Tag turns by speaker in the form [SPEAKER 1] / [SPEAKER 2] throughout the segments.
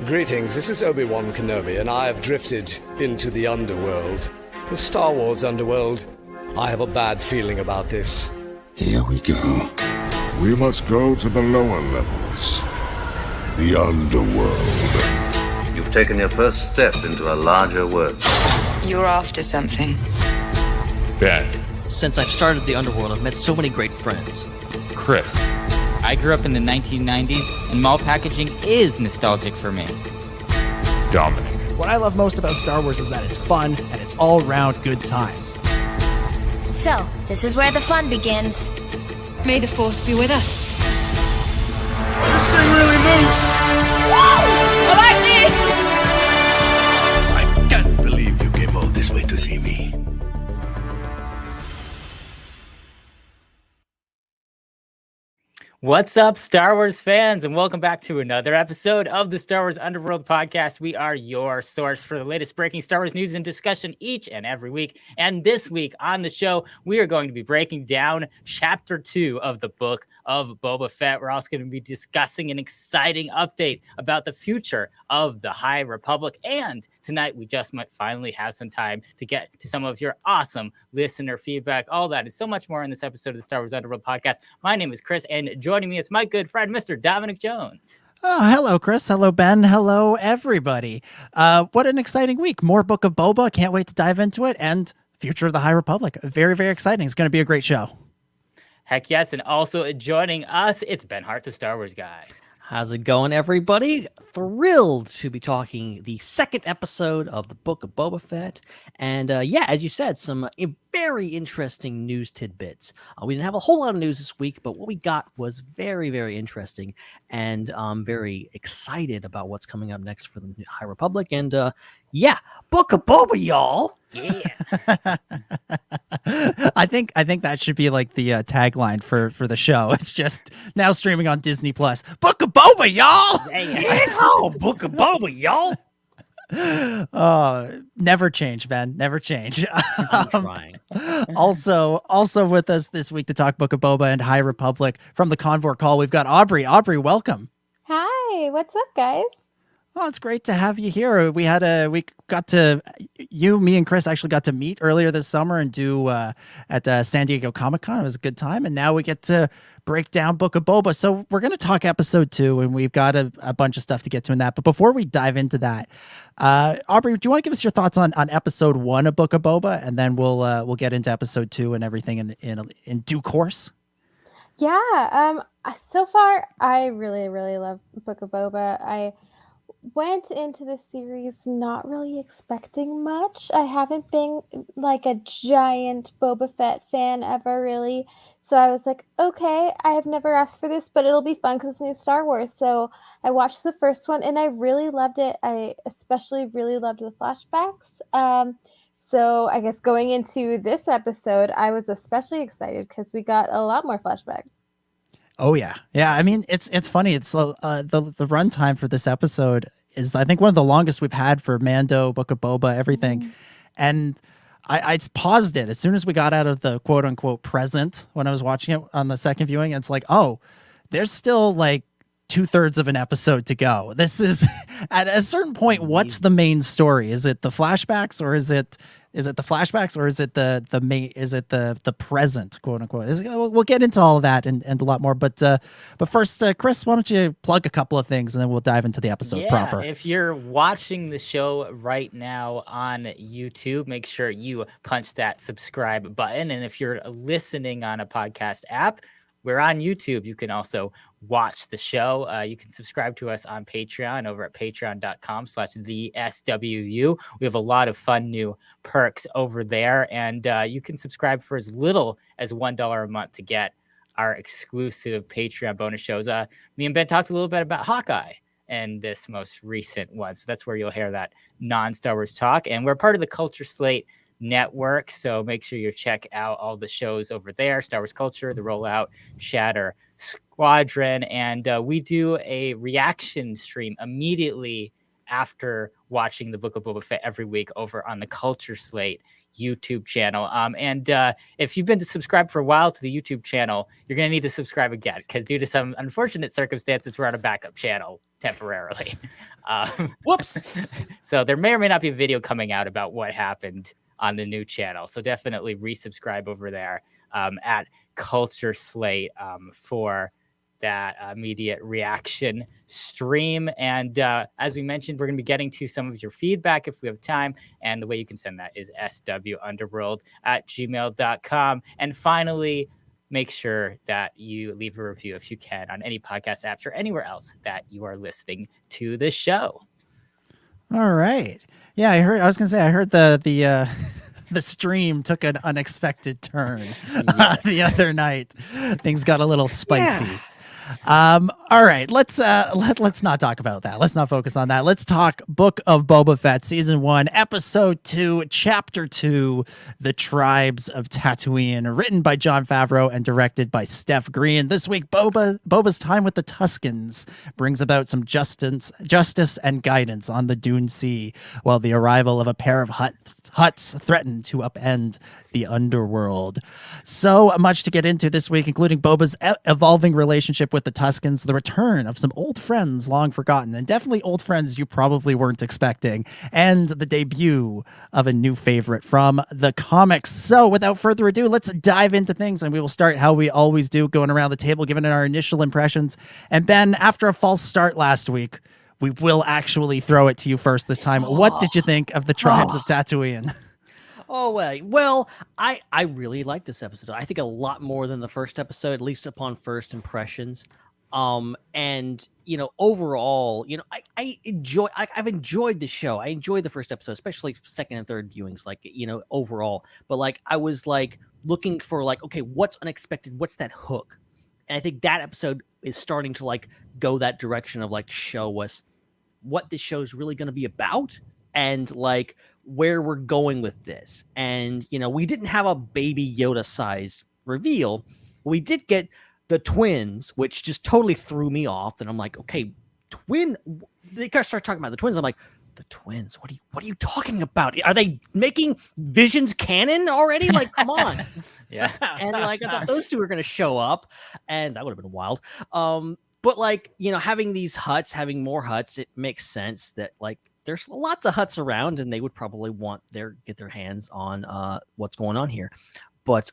[SPEAKER 1] Greetings, this is Obi-Wan Kenobi, and I have drifted into the Underworld. The Star Wars Underworld. I have a bad feeling about this.
[SPEAKER 2] Here we go. We must go to the lower levels. The Underworld.
[SPEAKER 3] You've taken your first step into a larger world.
[SPEAKER 4] You're after something.
[SPEAKER 5] Ben.
[SPEAKER 6] Since I've started the Underworld, I've met so many great friends.
[SPEAKER 5] Chris.
[SPEAKER 7] I grew up in the 1990s, and mall packaging is nostalgic for me.
[SPEAKER 5] Dominic.
[SPEAKER 8] What I love most about Star Wars is that it's fun, and it's all-round good times.
[SPEAKER 9] So, this is where the fun begins.
[SPEAKER 10] May the Force be with us.
[SPEAKER 2] This thing really moves!
[SPEAKER 10] Whoa! I like this!
[SPEAKER 2] I can't believe you came all this way to see me.
[SPEAKER 7] What's up, Star Wars fans, and welcome back to another episode of the Star Wars Underworld podcast. We are your source for the latest breaking Star Wars news and discussion each and every week. And this week on the show, we are going to be breaking down Chapter 2 of the Book of Boba Fett. We're also going to be discussing an exciting update about the future of the High Republic. And tonight, we just might finally have some time to get to some of your awesome listener feedback. All that and so much more in this episode of the Star Wars Underworld podcast. My name is Chris, and joining me is my good friend, Mr. Dominic Jones.
[SPEAKER 8] Oh, hello, Chris. Hello, Ben. Hello, everybody. What an exciting week. More Book of Boba. Can't wait to dive into it. And future of the High Republic. Very, very exciting. It's going to be a great show.
[SPEAKER 7] Heck yes. And also joining us, it's Ben Hart, the Star Wars guy.
[SPEAKER 6] How's it going, everybody? Thrilled to be talking the second episode of the Book of Boba Fett. And as you said, some very interesting news tidbits. We didn't have a whole lot of news this week, but what we got was very, very interesting. And I'm very excited about what's coming up next for the High Republic. And Book of Boba, y'all.
[SPEAKER 7] Yeah.
[SPEAKER 8] I think that should be like the tagline for the show. It's just now streaming on Disney Plus. Book of Boba, y'all.
[SPEAKER 6] Book of Boba, y'all.
[SPEAKER 8] Never change, Ben. Never change.
[SPEAKER 6] I'm trying.
[SPEAKER 8] Also with us this week to talk Book of Boba and High Republic from the Convor Call, we've got Aubree. Aubree, welcome.
[SPEAKER 11] Hi, what's up, guys?
[SPEAKER 8] Oh, it's great to have you here. Me and Chris actually got to meet earlier this summer and do at San Diego Comic-Con. It was a good time. And now we get to break down Book of Boba. So we're going to talk episode 2, and we've got a bunch of stuff to get to in that. But before we dive into that, Aubree, do you want to give us your thoughts on episode 1 of Book of Boba? And then we'll get into episode 2 and everything in due course.
[SPEAKER 11] Yeah, so far, I really, really love Book of Boba. I went into the series not really expecting much. I haven't been like a giant Boba Fett fan ever, really. So I was like, okay, I have never asked for this, but it'll be fun because it's new Star Wars. So I watched the first one and I really loved it. I especially really loved the flashbacks. So I guess going into this episode, I was especially excited because we got a lot more flashbacks.
[SPEAKER 8] Oh yeah. I mean, it's funny. It's the runtime for this episode is, I think, one of the longest we've had for Mando, Book of Boba, everything. Mm-hmm. And I paused it as soon as we got out of the quote unquote present when I was watching it on the second viewing. It's like, oh, there's still like 2/3 of an episode to go. This is at a certain point. What's the main story? Is it the flashbacks, or is it the flashbacks, or is it the main? Is it the present, quote unquote? We'll get into all of that and a lot more. But first, Chris, why don't you plug a couple of things and then we'll dive into the episode proper.
[SPEAKER 7] If you're watching the show right now on YouTube, make sure you punch that subscribe button. And if you're listening on a podcast app, we're on YouTube. You can also watch the show. You can subscribe to us on Patreon over at patreon.com/theswu. We have a lot of fun new perks over there. And you can subscribe for as little as $1 a month to get our exclusive Patreon bonus shows. Me and Ben talked a little bit about Hawkeye and this most recent one. So that's where you'll hear that non-Star Wars talk. And we're part of the Culture Slate Network, so make sure you check out all the shows over there: Star Wars Culture, The Rollout, Shatter Squadron, and we do a reaction stream immediately after watching the Book of Boba Fett every week over on the Culture Slate YouTube channel. And if you've been subscribed for a while to the YouTube channel, you're going to need to subscribe again, because due to some unfortunate circumstances, we're on a backup channel temporarily.
[SPEAKER 6] Whoops.
[SPEAKER 7] So there may or may not be a video coming out about what happened on the new channel. So definitely resubscribe over there at Culture Slate for that immediate reaction stream. And as we mentioned, we're going to be getting to some of your feedback if we have time. And the way you can send that is swunderworld@gmail.com. And finally, make sure that you leave a review if you can on any podcast apps or anywhere else that you are listening to the show.
[SPEAKER 8] All right. Yeah, I heard the the stream took an unexpected turn the other night. Things got a little spicy. Yeah. All right, let's not talk about that. Let's not focus on that. Let's talk Book of Boba Fett, Season 1, Episode 2, Chapter 2, The Tribes of Tatooine, written by Jon Favreau and directed by Steph Green. This week, Boba's time with the Tuskens brings about some justice and guidance on the Dune Sea, while the arrival of a pair of huts threaten to upend the underworld. So much to get into this week, including Boba's evolving relationship with the Tuskens, the return of some old friends long forgotten, and definitely old friends you probably weren't expecting, and the debut of a new favorite from the comics. So without further ado, let's dive into things, and we will start how we always do, going around the table, giving it our initial impressions. And Ben, after a false start last week, we will actually throw it to you first this time. What did you think of the Tribes of Tatooine?
[SPEAKER 6] Oh, well, I really like this episode. I think a lot more than the first episode, at least upon first impressions. And, overall, I've enjoyed the show. I enjoyed the first episode, especially second and third viewings, overall. But, I was, looking for, okay, what's unexpected? What's that hook? And I think that episode is starting to, go that direction of, show us what this show is really going to be about. And where we're going with this. And, we didn't have a baby Yoda size reveal. We did get the twins, which just totally threw me off. And I'm like, okay, they gotta start talking about the twins. I'm like, the twins, what are you talking about? Are they making Visions canon already? Come on.
[SPEAKER 7] Yeah.
[SPEAKER 6] And I thought those two were going to show up, and that would have been wild. But having these huts, having more huts, it makes sense that there's lots of huts around, and they would probably get their hands on what's going on here. But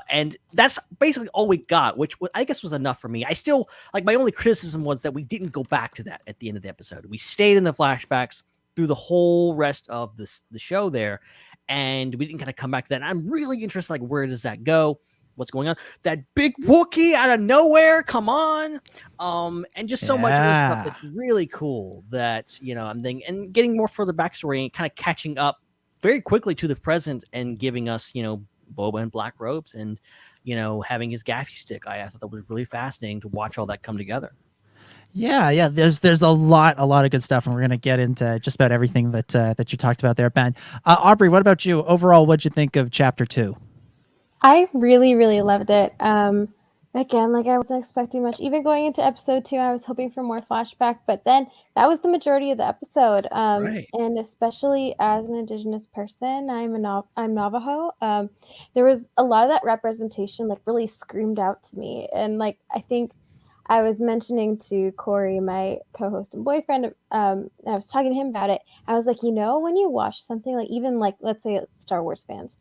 [SPEAKER 6] and that's basically all we got, which I guess was enough for me. I still my only criticism was that we didn't go back to that at the end of the episode. We stayed in the flashbacks through the whole rest of the show there, and we didn't kind of come back to that. And I'm really interested, where does that go? What's going on? That big Wookiee out of nowhere, come on. And just so much of this stuff that's really cool that, I'm thinking, and getting more further backstory and kind of catching up very quickly to the present and giving us, Boba in black robes and, having his gaffy stick. I thought that was really fascinating to watch all that come together.
[SPEAKER 8] Yeah. There's a lot of good stuff, and we're gonna get into just about everything that you talked about there, Ben. Aubree, what about you? Overall, what'd you think of Chapter 2?
[SPEAKER 11] I really, really loved it. Again, I wasn't expecting much. Even going into episode 2, I was hoping for more flashback, but then that was the majority of the episode.
[SPEAKER 6] Right.
[SPEAKER 11] And especially as an Indigenous person, I'm Navajo. There was a lot of that representation, really screamed out to me. And I think I was mentioning to Corey, my co-host and boyfriend, I was talking to him about it. I was like, when you watch something, even let's say it's Star Wars fans,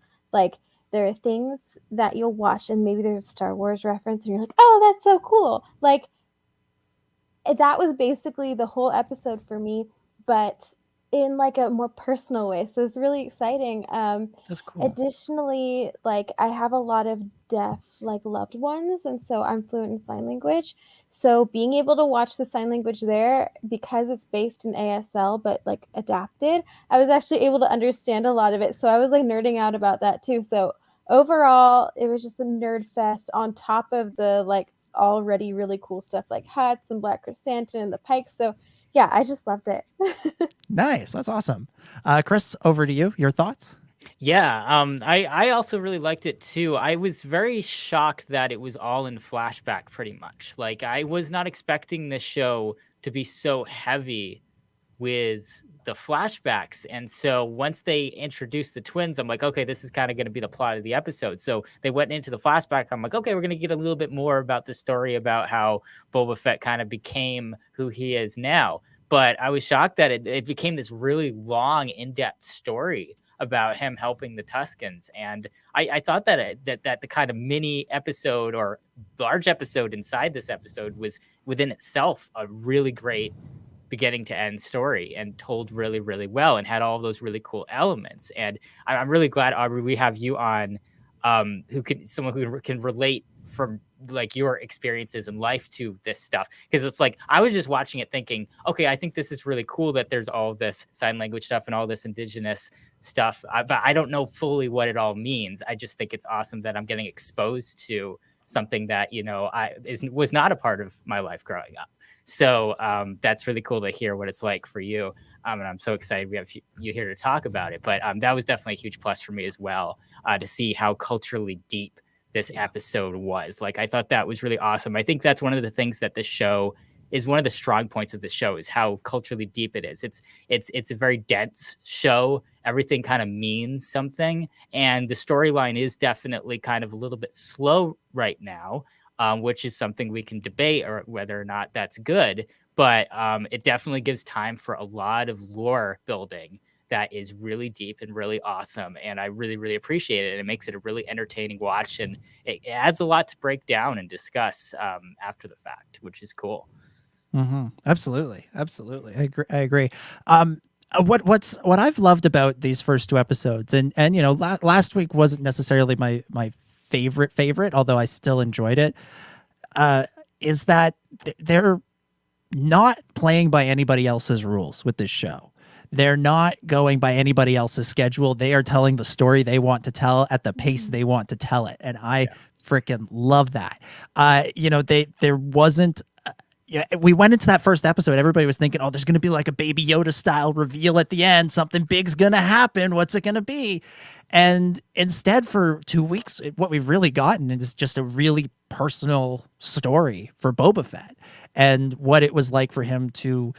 [SPEAKER 11] there are things that you'll watch and maybe there's a Star Wars reference and you're like, oh, that's so cool. That was basically the whole episode for me, but in a more personal way. So it's really exciting.
[SPEAKER 6] That's cool.
[SPEAKER 11] Additionally, I have a lot of deaf loved ones, and so I'm fluent in sign language. So being able to watch the sign language there, because it's based in ASL but adapted, I was actually able to understand a lot of it. So I was nerding out about that too. So overall, it was just a nerd fest on top of the already really cool stuff like huts and black chrysanthemum and the pikes. So yeah, I just loved it.
[SPEAKER 8] Nice. That's awesome. Chris, over to you. Your thoughts?
[SPEAKER 7] Yeah, I also really liked it too. I was very shocked that it was all in flashback pretty much. I was not expecting this show to be so heavy with the flashbacks. And so once they introduced the twins, I'm like, okay, this is kind of going to be the plot of the episode. So they went into the flashback. I'm like, okay, we're going to get a little bit more about the story about how Boba Fett kind of became who he is now. But I was shocked that it became this really long, in-depth story about him helping the Tuskens. And I thought that that the kind of mini episode or large episode inside this episode was within itself a really great beginning to end story and told really, really well and had all those really cool elements. And I'm really glad, Aubree, we have you on, someone who can relate from like your experiences in life to this stuff. Because it's like, I was just watching it thinking, okay, I think this is really cool that there's all this sign language stuff and all this indigenous stuff, but I don't know fully what it all means. I just think it's awesome that I'm getting exposed to something that, you know, was not a part of my life growing up. So that's really cool to hear what it's like for you. And I'm so excited we have you here to talk about it. But that was definitely a huge plus for me as well, to see how culturally deep this episode was. Like, I thought that was really awesome. I think that's one of the things that this show is one of the strong points of the show is how culturally deep it is. It's a very dense show. Everything kind of means something. And the storyline is definitely kind of a little bit slow right now, which is something we can debate or whether or not that's good. But it definitely gives time for a lot of lore building that is really deep and really awesome. And I really, really appreciate it. And it makes it a really entertaining watch. And it adds a lot to break down and discuss after the fact, which is cool.
[SPEAKER 8] Mm-hmm. Absolutely. I agree. What I've loved about these first two episodes, and you know, last week wasn't necessarily my favorite, although I still enjoyed it, is that they're not playing by anybody else's rules with this show. They're not going by anybody else's schedule. They are telling the story they want to tell at the pace they want to tell it, and I freaking love that. You know, there wasn't. Yeah, we went into that first episode. Everybody was thinking, "Oh, there's going to be like a Baby Yoda style reveal at the end. Something big's going to happen. What's it going to be?" And instead, for 2 weeks, what we've really gotten is just a really personal story for Boba Fett and what it was like for him to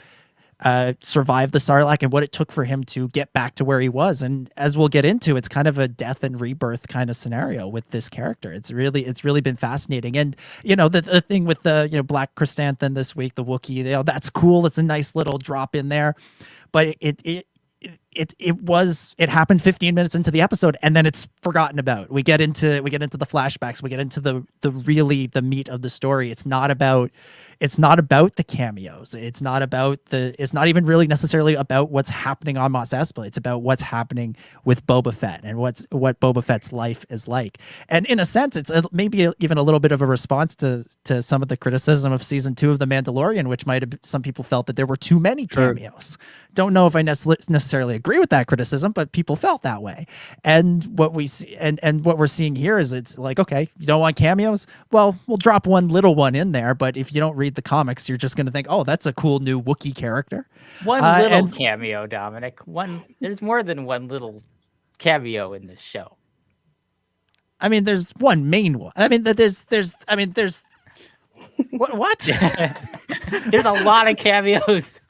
[SPEAKER 8] survive the Sarlacc and what it took for him to get back to where he was. And as we'll get into, it's kind of a death and rebirth kind of scenario with this character. It's really been fascinating. And you know, the thing with the, you know, Black Chrysanthemum this week, the Wookiee, you know, that's cool. It's a nice little drop in there, but it happened 15 minutes into the episode and then it's forgotten about. We get into the flashbacks, we get into the meat of the story. It's not about the cameos. It's not even really necessarily about what's happening on Mos Espa. It's about what's happening with Boba Fett and what Boba Fett's life is like. And in a sense, it's maybe even a little bit of a response to some of the criticism of season 2 of The Mandalorian, which might have some people felt that there were too many cameos. Don't know if I necessarily agree with that criticism, but people felt that way. And what we see and what we're seeing here is it's like, okay, you don't want cameos? Well, we'll drop one little one in there, but if you don't read the comics, you're just going to think, oh, that's a cool new Wookiee character.
[SPEAKER 7] One little cameo, Dominic. There's more than one little cameo in this show.
[SPEAKER 8] I mean, there's one main one. I mean, there's what?
[SPEAKER 7] There's a lot of cameos.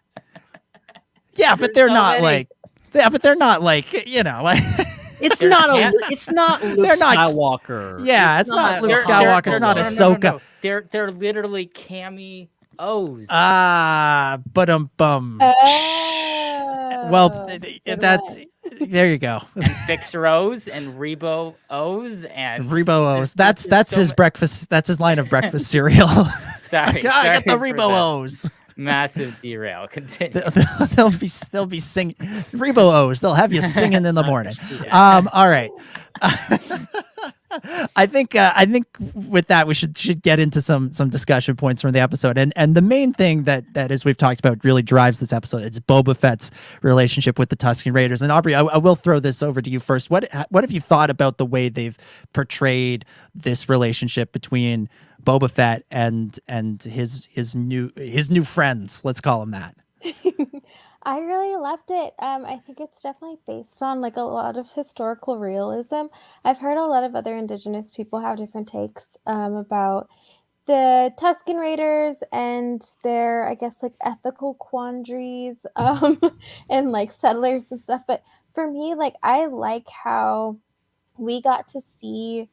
[SPEAKER 8] Yeah, but they're not like, you know.
[SPEAKER 6] It's not Luke Skywalker.
[SPEAKER 8] Yeah, it's not Luke Skywalker. It's not Ahsoka.
[SPEAKER 7] They're literally cameos.
[SPEAKER 8] Bum. Well, there you go.
[SPEAKER 7] Fixer O's and Rebo O's and
[SPEAKER 8] Rebo O's. That's his breakfast. That's his line of breakfast cereal.
[SPEAKER 7] Sorry,
[SPEAKER 8] I got the Rebo O's.
[SPEAKER 7] Massive derail. Continue.
[SPEAKER 8] They'll be singing Rebo O's. They'll have you singing in the morning. All right. I think with that we should get into some discussion points from the episode, and the main thing that as we've talked about really drives this episode, it's Boba Fett's relationship with the Tusken Raiders. And Aubree, I will throw this over to you first. What have you thought about the way they've portrayed this relationship between Boba Fett and his new friends? Let's call them that.
[SPEAKER 11] I really loved it. I think it's definitely based on like a lot of historical realism. I've heard a lot of other Indigenous people have different takes about the Tusken Raiders and their, I guess, like ethical quandaries, and like settlers and stuff. But for me, like I like how we got to see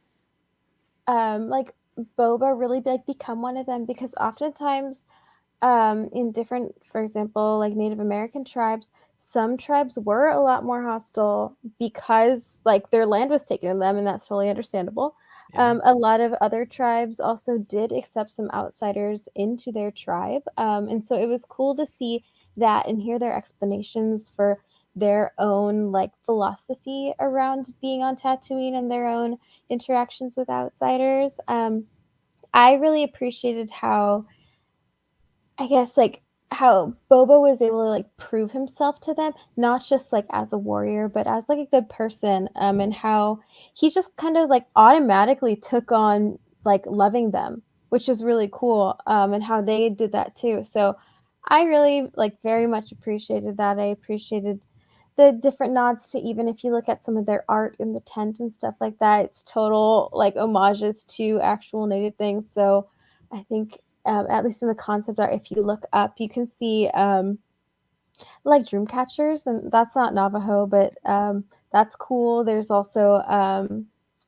[SPEAKER 11] like Boba really like become one of them, because oftentimes in different, for example, like Native American tribes, some tribes were a lot more hostile because like their land was taken in them, and that's totally understandable. A lot of other tribes also did accept some outsiders into their tribe, and so it was cool to see that and hear their explanations for their own like philosophy around being on Tatooine and their own interactions with outsiders. I really appreciated how, I guess, like how Boba was able to like prove himself to them, not just like as a warrior, but as like a good person, and how he just kind of like automatically took on like loving them, which is really cool, and how they did that too. So I really like very much appreciated that. I appreciated the different nods to, even if you look at some of their art in the tent and stuff like that, it's total like homages to actual native things. So I think, at least in the concept art, if you look up, you can see like dream catchers, and that's not Navajo, but that's cool. There's also,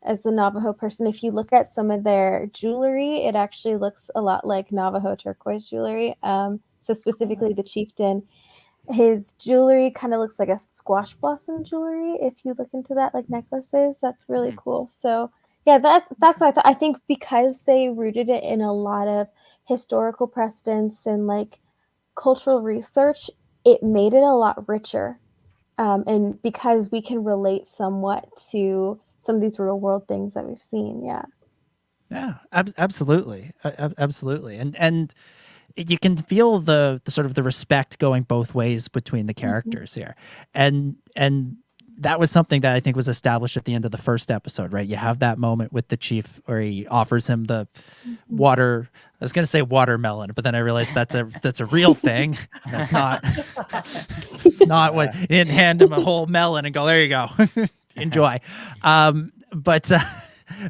[SPEAKER 11] as a Navajo person, if you look at some of their jewelry, it actually looks a lot like Navajo turquoise jewelry. So specifically the chieftain, his jewelry kind of looks like a squash blossom jewelry. If you look into that, like necklaces, that's really cool. So yeah, that's what I thought. I think because they rooted it in a lot of historical precedents and like cultural research, it made it a lot richer. And because we can relate somewhat to some of these real world things that we've seen. Yeah.
[SPEAKER 8] Yeah, absolutely, absolutely, and you can feel the sort of the respect going both ways between the characters here, and that was something that I think was established at the end of the first episode, right? You have that moment with the chief where he offers him the water. I was going to say watermelon, but then I realized that's a real thing. That's not. It's not what you didn't hand him a whole melon and go, there you go, enjoy. But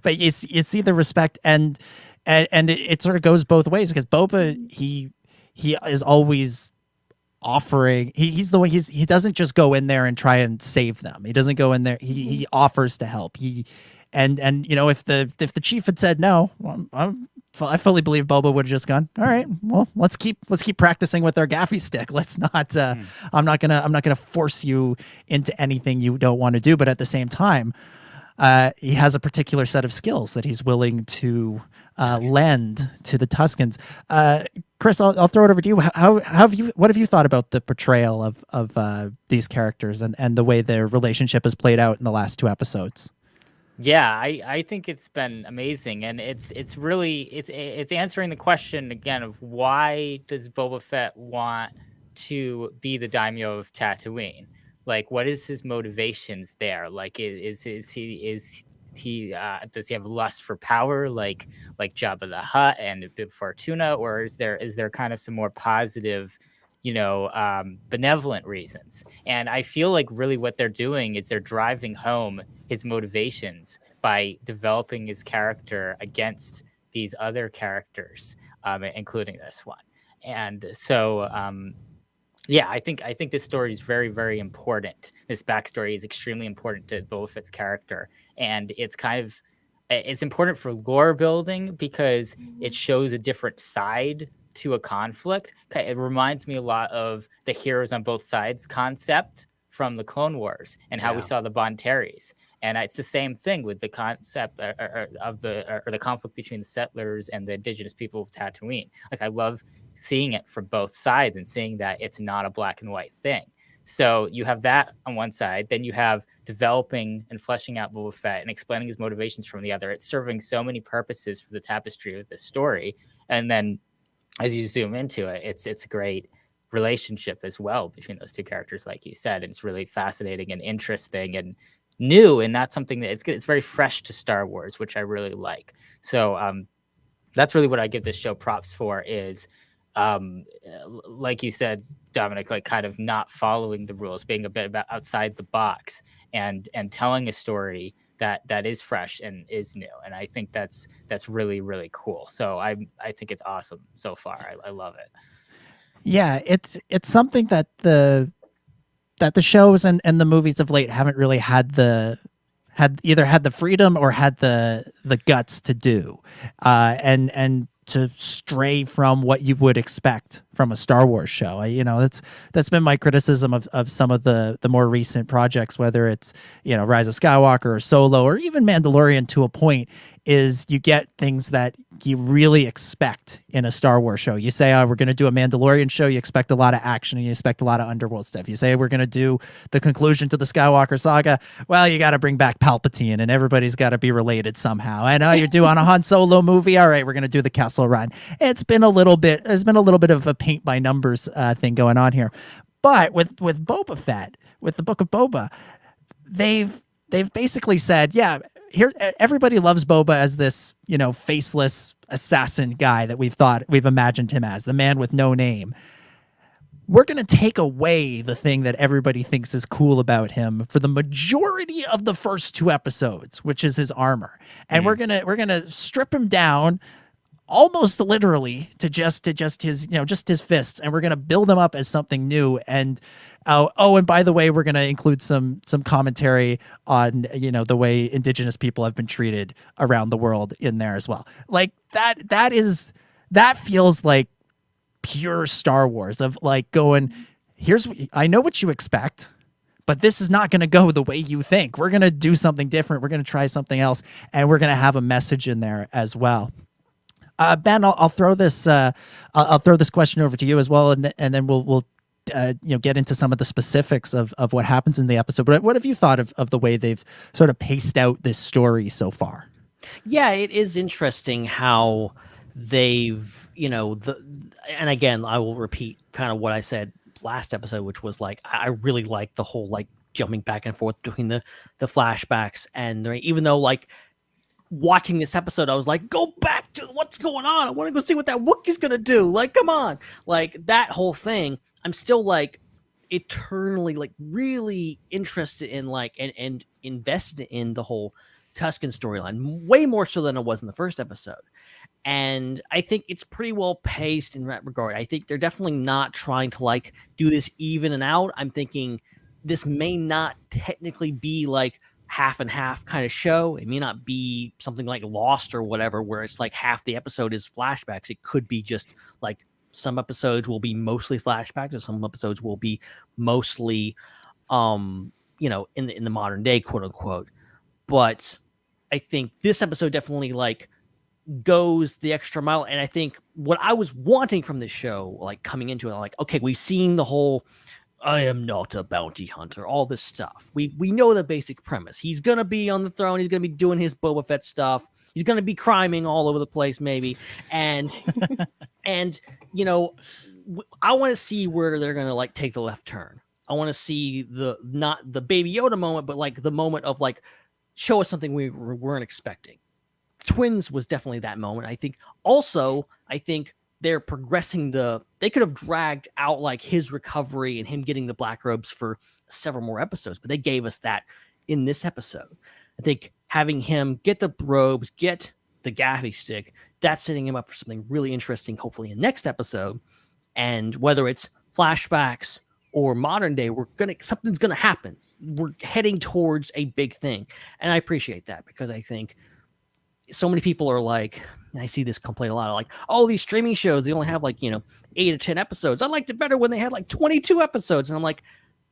[SPEAKER 8] you see the respect, and it sort of goes both ways, because Boba, he is always offering. He's the way he doesn't just go in there and try and save them. He doesn't go in there. He offers to help. And you know, if the chief had said no, well, I fully believe Boba would have just gone, all right, well, let's keep practicing with our gaffy stick. Let's not. I'm not gonna force you into anything you don't want to do. But at the same time, he has a particular set of skills that he's willing to lend to the Tuskens. Chris, I'll throw it over to you. What have you thought about the portrayal of these characters and the way their relationship has played out in the last 2 episodes?
[SPEAKER 7] Yeah, I think it's been amazing, and it's really it's answering the question again of why does Boba Fett want to be the daimyo of Tatooine? Like, what is his motivations there? Like, is he does he have lust for power, like Jabba the Hutt and Bib Fortuna, or is there kind of some more positive, benevolent reasons? And I feel like really what they're doing is they're driving home his motivations by developing his character against these other characters, including this one. And so, yeah, I think this story is very, very important. This backstory is extremely important to Boba Fett's character, and it's important for lore building because it shows a different side to a conflict. It reminds me a lot of the heroes on both sides concept from the Clone Wars and how we saw the Bonteris. And it's the same thing with the concept of the conflict between the settlers and the indigenous people of Tatooine. Like, I love seeing it from both sides and seeing that it's not a black and white thing. So you have that on one side, then you have developing and fleshing out Boba Fett and explaining his motivations from the other. It's serving so many purposes for the tapestry of this story. And then as you zoom into it, it's a great relationship as well between those two characters, like you said. And it's really fascinating and interesting and new, and not something that it's very fresh to Star Wars, which I really like. So that's really what I give this show props for, is like you said, Dominic, like kind of not following the rules, being a bit about outside the box and telling a story that is fresh and is new, and I think that's really, really cool. So I think it's awesome so far. I love it.
[SPEAKER 8] Yeah, it's something that the shows and the movies of late haven't really had either had the freedom or had the guts to do, and to stray from what you would expect from a Star Wars show. That's been my criticism of some of the more recent projects, whether it's, Rise of Skywalker or Solo or even Mandalorian to a point, is you get things that you really expect in a Star Wars show. You say, we're going to do a Mandalorian show, you expect a lot of action and you expect a lot of Underworld stuff. You say we're going to do the conclusion to the Skywalker saga, well, you got to bring back Palpatine and everybody's got to be related somehow. I know you're doing a Han Solo movie. All right, we're going to do the Kessel Run. There's been a little bit of a paint by numbers thing going on here. But with Boba Fett, with the Book of Boba, they've basically said, yeah, here everybody loves Boba as this, faceless assassin guy that we've imagined him as, the man with no name. We're going to take away the thing that everybody thinks is cool about him for the majority of the first 2 episodes, which is his armor. And we're going to strip him down almost literally to just his, just his fists, and we're going to build him up as something new. And and by the way, we're going to include some commentary on, the way indigenous people have been treated around the world in there as well. Like that feels like pure Star Wars, of like going, I know what you expect, but this is not going to go the way you think. We're going to do something different. We're going to try something else, and we're going to have a message in there as well. Ben, I'll throw this question over to you as well, and then we'll get into some of the specifics of what happens in the episode. But what have you thought of the way they've sort of paced out this story so far?
[SPEAKER 6] Yeah, it is interesting how they've, and again, I will repeat kind of what I said last episode, which was like, I really like the whole like jumping back and forth between the flashbacks, and even though like watching this episode, I was like, go back to what's going on. I want to go see what that Wookiee's gonna do. Like, come on, like that whole thing. I'm still like eternally like really interested in like and invested in the whole Tusken storyline, way more so than I was in the first episode. And I think it's pretty well paced in that regard. I think they're definitely not trying to like do this even and out. I'm thinking this may not technically be like half and half kind of show. It may not be something like Lost or whatever, where it's like half the episode is flashbacks. It could be just like some episodes will be mostly flashbacks, or some episodes will be mostly, in the modern day, quote unquote. But I think this episode definitely like goes the extra mile. And I think what I was wanting from this show, like coming into it, like, okay, we've seen the whole I am not a bounty hunter, all this stuff. We know the basic premise. He's going to be on the throne. He's going to be doing his Boba Fett stuff. He's going to be criming all over the place, maybe. And, and I want to see where they're going to like take the left turn. I want to see not the Baby Yoda moment, but like the moment of like, show us something we weren't expecting. Twins was definitely that moment. I think they're progressing they could have dragged out like his recovery and him getting the black robes for several more episodes, but they gave us that in this episode. I think having him get the robes, get the gaffy stick, that's setting him up for something really interesting, hopefully in next episode. And whether it's flashbacks or modern day, something's gonna happen. We're heading towards a big thing. And I appreciate that, because I think so many people are like, and I see this complaint a lot, like, oh, these streaming shows, they only have like, 8 or 10 episodes. I liked it better when they had like 22 episodes. And I'm like,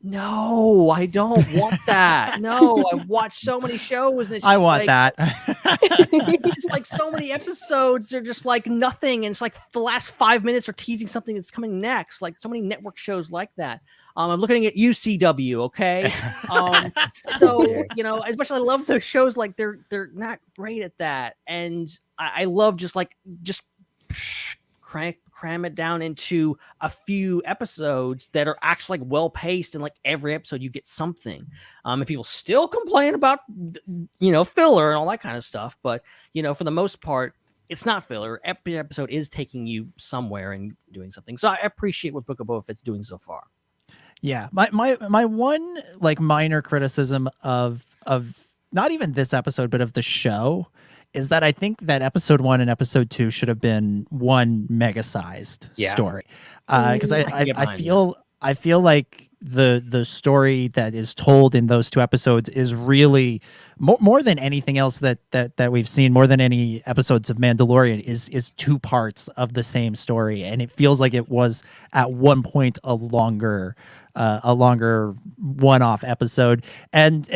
[SPEAKER 6] no, I don't want that. No, I've watched so many shows. And it's
[SPEAKER 8] I want
[SPEAKER 6] like,
[SPEAKER 8] that.
[SPEAKER 6] It's just like so many episodes. They're just like nothing. And it's like the last 5 minutes are teasing something that's coming next. Like so many network shows like that. I'm looking at UCW. Okay. So, as much as I love those shows, like they're not great at that. And I love just cram it down into a few episodes that are actually like well paced, and like every episode you get something. And people still complain about filler and all that kind of stuff, but for the most part, it's not filler. Every episode is taking you somewhere and doing something. So I appreciate what Book of Boba Fett's doing so far.
[SPEAKER 8] Yeah, my one like minor criticism of not even this episode, but of the show, is that I think that episode 1 and episode 2 should have been one mega-sized story. Because I feel like the story that is told in those 2 episodes is really more than anything else that we've seen, more than any episodes of Mandalorian, is 2 parts of the same story, and it feels like it was at one point a longer one-off episode, and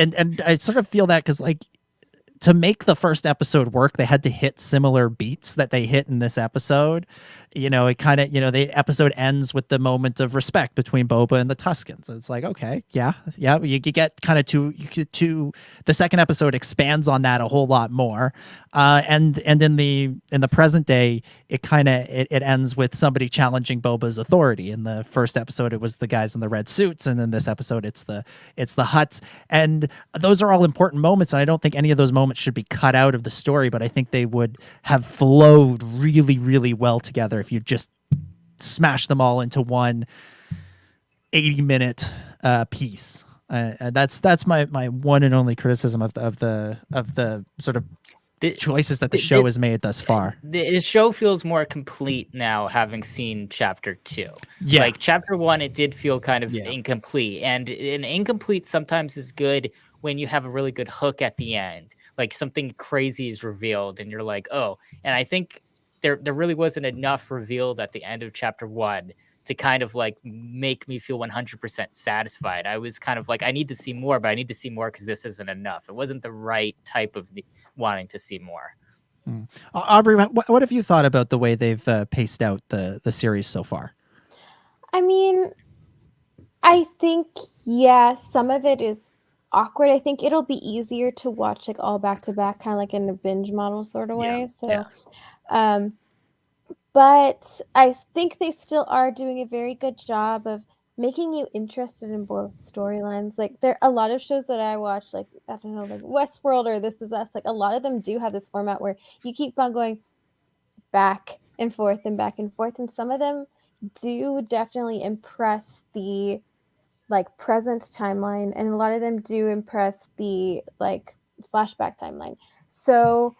[SPEAKER 8] I sort of feel that because like, to make the first episode work, they had to hit similar beats that they hit in this episode. It kind of, the episode ends with the moment of respect between Boba and the Tuskens. It's like, okay, yeah. You get kind of to the second episode expands on that a whole lot more. And in the present day, it ends with somebody challenging Boba's authority. In the first episode, it was the guys in the red suits, and in this episode, it's the Hutts. And those are all important moments, and I don't think any of those moments should be cut out of the story, but I think they would have flowed really, really well together if you just smash them all into one 80-minute piece. That's my one and only criticism of the sort of choices that the show has made thus far.
[SPEAKER 7] The show feels more complete now, having seen chapter 2.
[SPEAKER 8] Yeah,
[SPEAKER 7] like chapter 1, it did feel kind of incomplete, and an incomplete sometimes is good when you have a really good hook at the end, like something crazy is revealed, and you're like, oh. And I think there really wasn't enough revealed at the end of chapter 1 to kind of like make me feel 100% satisfied. I was kind of like, I need to see more, but I need to see more because this isn't enough. It wasn't the right type of wanting to see more.
[SPEAKER 8] Aubree, what have you thought about the way they've paced out the series so far?
[SPEAKER 11] I mean, I think, some of it is awkward. I think it'll be easier to watch like all back to back, kind of like in a binge model sort of way. So, but I think they still are doing a very good job of making you interested in both storylines. Like there are a lot of shows that I watch, like, I don't know, like Westworld or This Is Us. Like a lot of them do have this format where you keep on going back and forth and back and forth. And some of them do definitely impress the like present timeline, and a lot of them do impress the like flashback timeline. So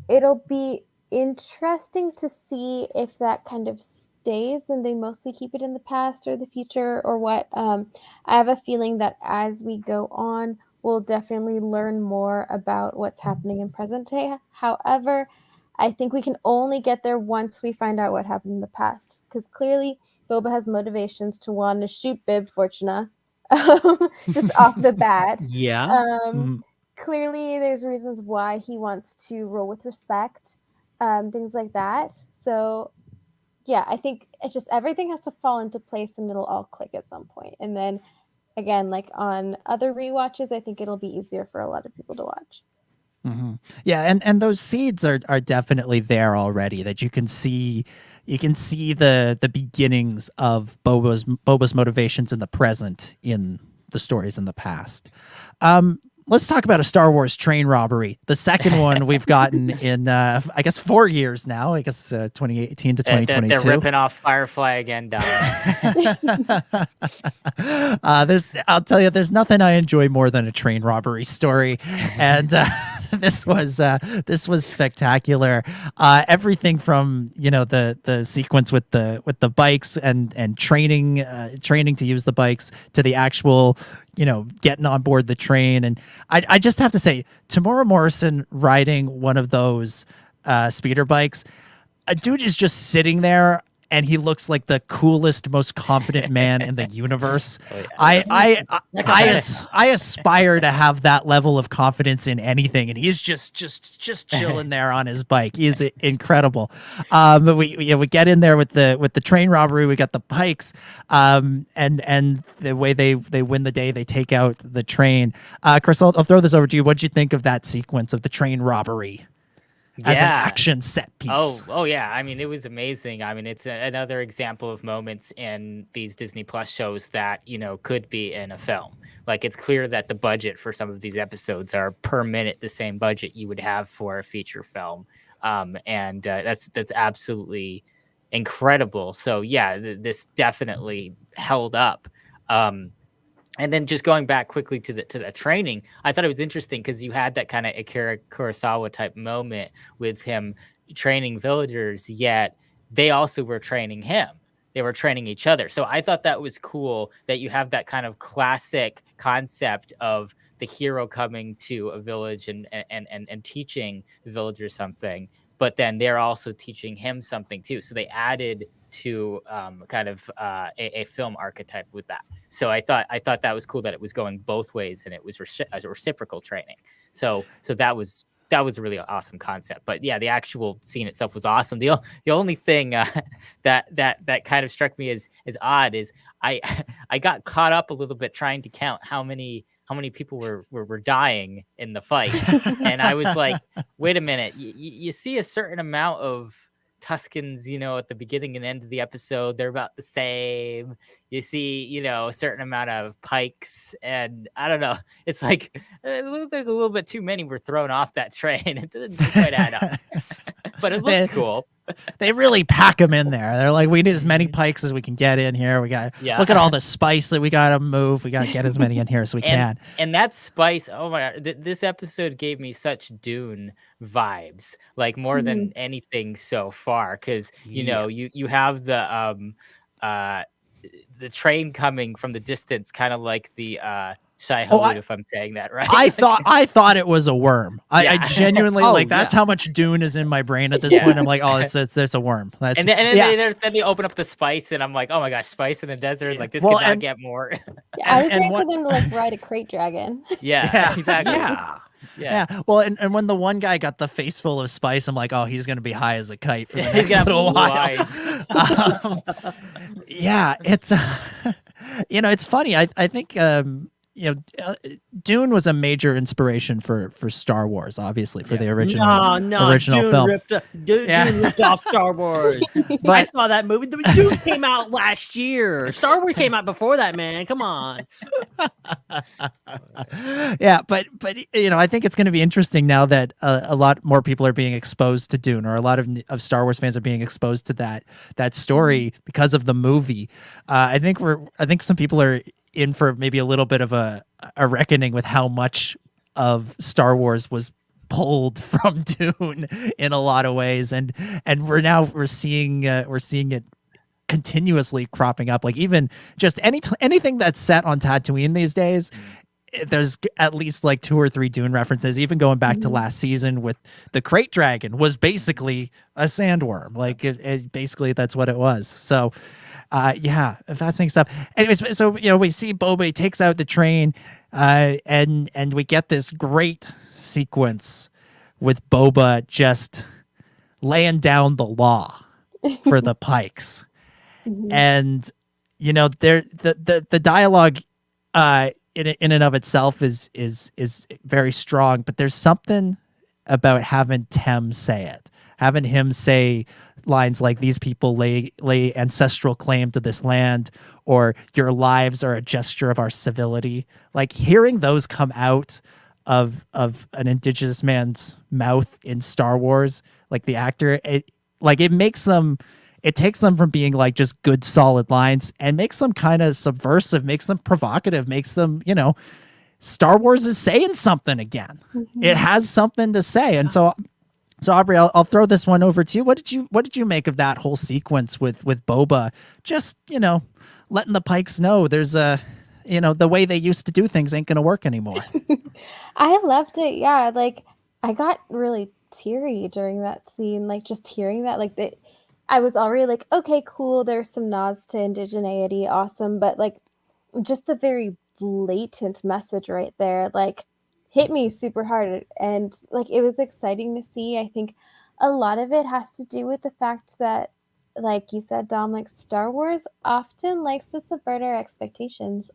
[SPEAKER 11] it'll be interesting to see if that kind of stays and they mostly keep it in the past or the future or what. I have a feeling that as we go on, we'll definitely learn more about what's happening in present day. However, I think we can only get there once we find out what happened in the past, because clearly Boba has motivations to want to shoot Bib Fortuna just off the bat. Clearly there's reasons why he wants to rule with respect, things like that. So I think it's just everything has to fall into place and it'll all click at some point. And then again, like on other rewatches, I think it'll be easier for a lot of people to watch.
[SPEAKER 8] Yeah, and those seeds are definitely there already, that you can see the beginnings of Boba's motivations in the present in the stories in the past. Let's talk about a Star Wars train robbery. The second one we've gotten in, I guess, 4 years now. I guess 2018 to 2022.
[SPEAKER 7] They're ripping off Firefly again, Dom.
[SPEAKER 8] I'll tell you, there's nothing I enjoy more than a train robbery story, and this was spectacular. Everything from the sequence with the bikes and training to use the bikes to the actual getting on board the train. And I just have to say, Tamora Morrison riding one of those speeder bikes, a dude is just sitting there and he looks like the coolest, most confident man in the universe. I aspire to have that level of confidence in anything, and he's just chilling there on his bike. He is incredible. But we get in there with the train robbery. We got the pikes, and the way they win the day, they take out the train. Chris, I'll throw this over to you. What'd you think of that sequence of the train robbery? As an action set piece.
[SPEAKER 7] Oh yeah. I mean, it was amazing. I mean, it's another example of moments in these Disney Plus shows that, could be in a film. Like, it's clear that the budget for some of these episodes are per minute the same budget you would have for a feature film. And that's absolutely incredible. So yeah, this definitely held up. And then just going back quickly to the training, I thought it was interesting because you had that kind of Akira Kurosawa type moment with him training villagers, yet they also were training him. They were training each other. So I thought that was cool that you have that kind of classic concept of the hero coming to a village and teaching the villagers something, but then they're also teaching him something too. So they added to kind of a film archetype with that. So I thought that was cool that it was going both ways and it was a reciprocal training. So that was a really awesome concept. But yeah, the actual scene itself was awesome. The only thing that kind of struck me as odd is I got caught up a little bit trying to count how many people were dying in the fight, and I was like, wait a minute, you see a certain amount of Tuskens, at the beginning and end of the episode, they're about the same. You see, a certain amount of pikes, and I don't know. It's like it looked like a little bit too many were thrown off that train. It didn't quite add up, but it looked cool.
[SPEAKER 8] They really pack them in there. They're like, we need as many pikes as we can get in here. We got look at all the spice that we got to move. We got to get as many in here as we can.
[SPEAKER 7] And that spice, oh my God, this episode gave me such Dune vibes, like more than anything so far. Because you have the train coming from the distance, kind of like the Shai Hulud, if I'm saying that right.
[SPEAKER 8] I thought it was a worm. I genuinely that's how much Dune is in my brain at this point. I'm like, oh, there's a worm.
[SPEAKER 7] Then they open up the spice, and I'm like, oh my gosh, spice in the desert. Like this could not get more.
[SPEAKER 11] I was ready for them to like ride a crate dragon.
[SPEAKER 7] Yeah, exactly.
[SPEAKER 8] Yeah. Well, and when the one guy got the face full of spice, I'm like, oh, he's gonna be high as a kite for the next little while. It's it's funny. I think Dune was a major inspiration for Star Wars, obviously, for the original
[SPEAKER 6] Dune
[SPEAKER 8] film.
[SPEAKER 6] Dune ripped off Star Wars. But I saw that movie. Dune came out last year. Star Wars came out before that, man. Come on.
[SPEAKER 8] Yeah, but I think it's going to be interesting now that a lot more people are being exposed to Dune, or a lot of Star Wars fans are being exposed to that story because of the movie. I think some people are in for maybe a little bit of a reckoning with how much of Star Wars was pulled from Dune in a lot of ways, and we're seeing it continuously cropping up. Like even just anything that's set on Tatooine these days, there's at least like 2 or 3 Dune references. Even going back to last season with the Crate Dragon was basically a sandworm. Like it basically that's what it was. So. Fascinating stuff. Anyways, so we see Boba takes out the train, and we get this great sequence with Boba just laying down the law for the pikes, and the dialogue in and of itself is very strong, but there's something about having Tem say it, having him say lines like, these people lay ancestral claim to this land, or your lives are a gesture of our civility. Like hearing those come out of an indigenous man's mouth in Star Wars, like the actor, it takes them from being like just good solid lines and makes them kind of subversive, makes them provocative, makes them, Star Wars is saying something again. It has something to say. And so Aubree, I'll throw this one over to you. What did you make of that whole sequence with Boba? Just letting the pikes know there's the way they used to do things ain't gonna work anymore.
[SPEAKER 11] I loved it. Yeah, like I got really teary during that scene. Like just hearing that, I was already like, okay, cool. There's some nods to indigeneity, awesome. But like, just the very blatant message right there, like. Hit me super hard, and like it was exciting to see. I think a lot of it has to do with the fact that, like you said, Dom, like Star Wars often likes to subvert our expectations.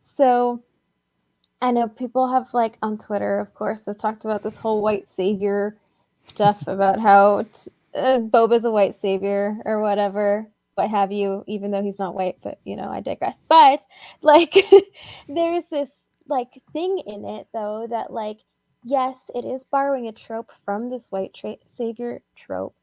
[SPEAKER 11] So I know people have like on Twitter, of course, have talked about this whole white savior stuff about how Boba's a white savior or whatever, what have you, even though he's not white, but I digress. But like there's this like thing in it though that like yes, it is borrowing a trope from this white savior trope,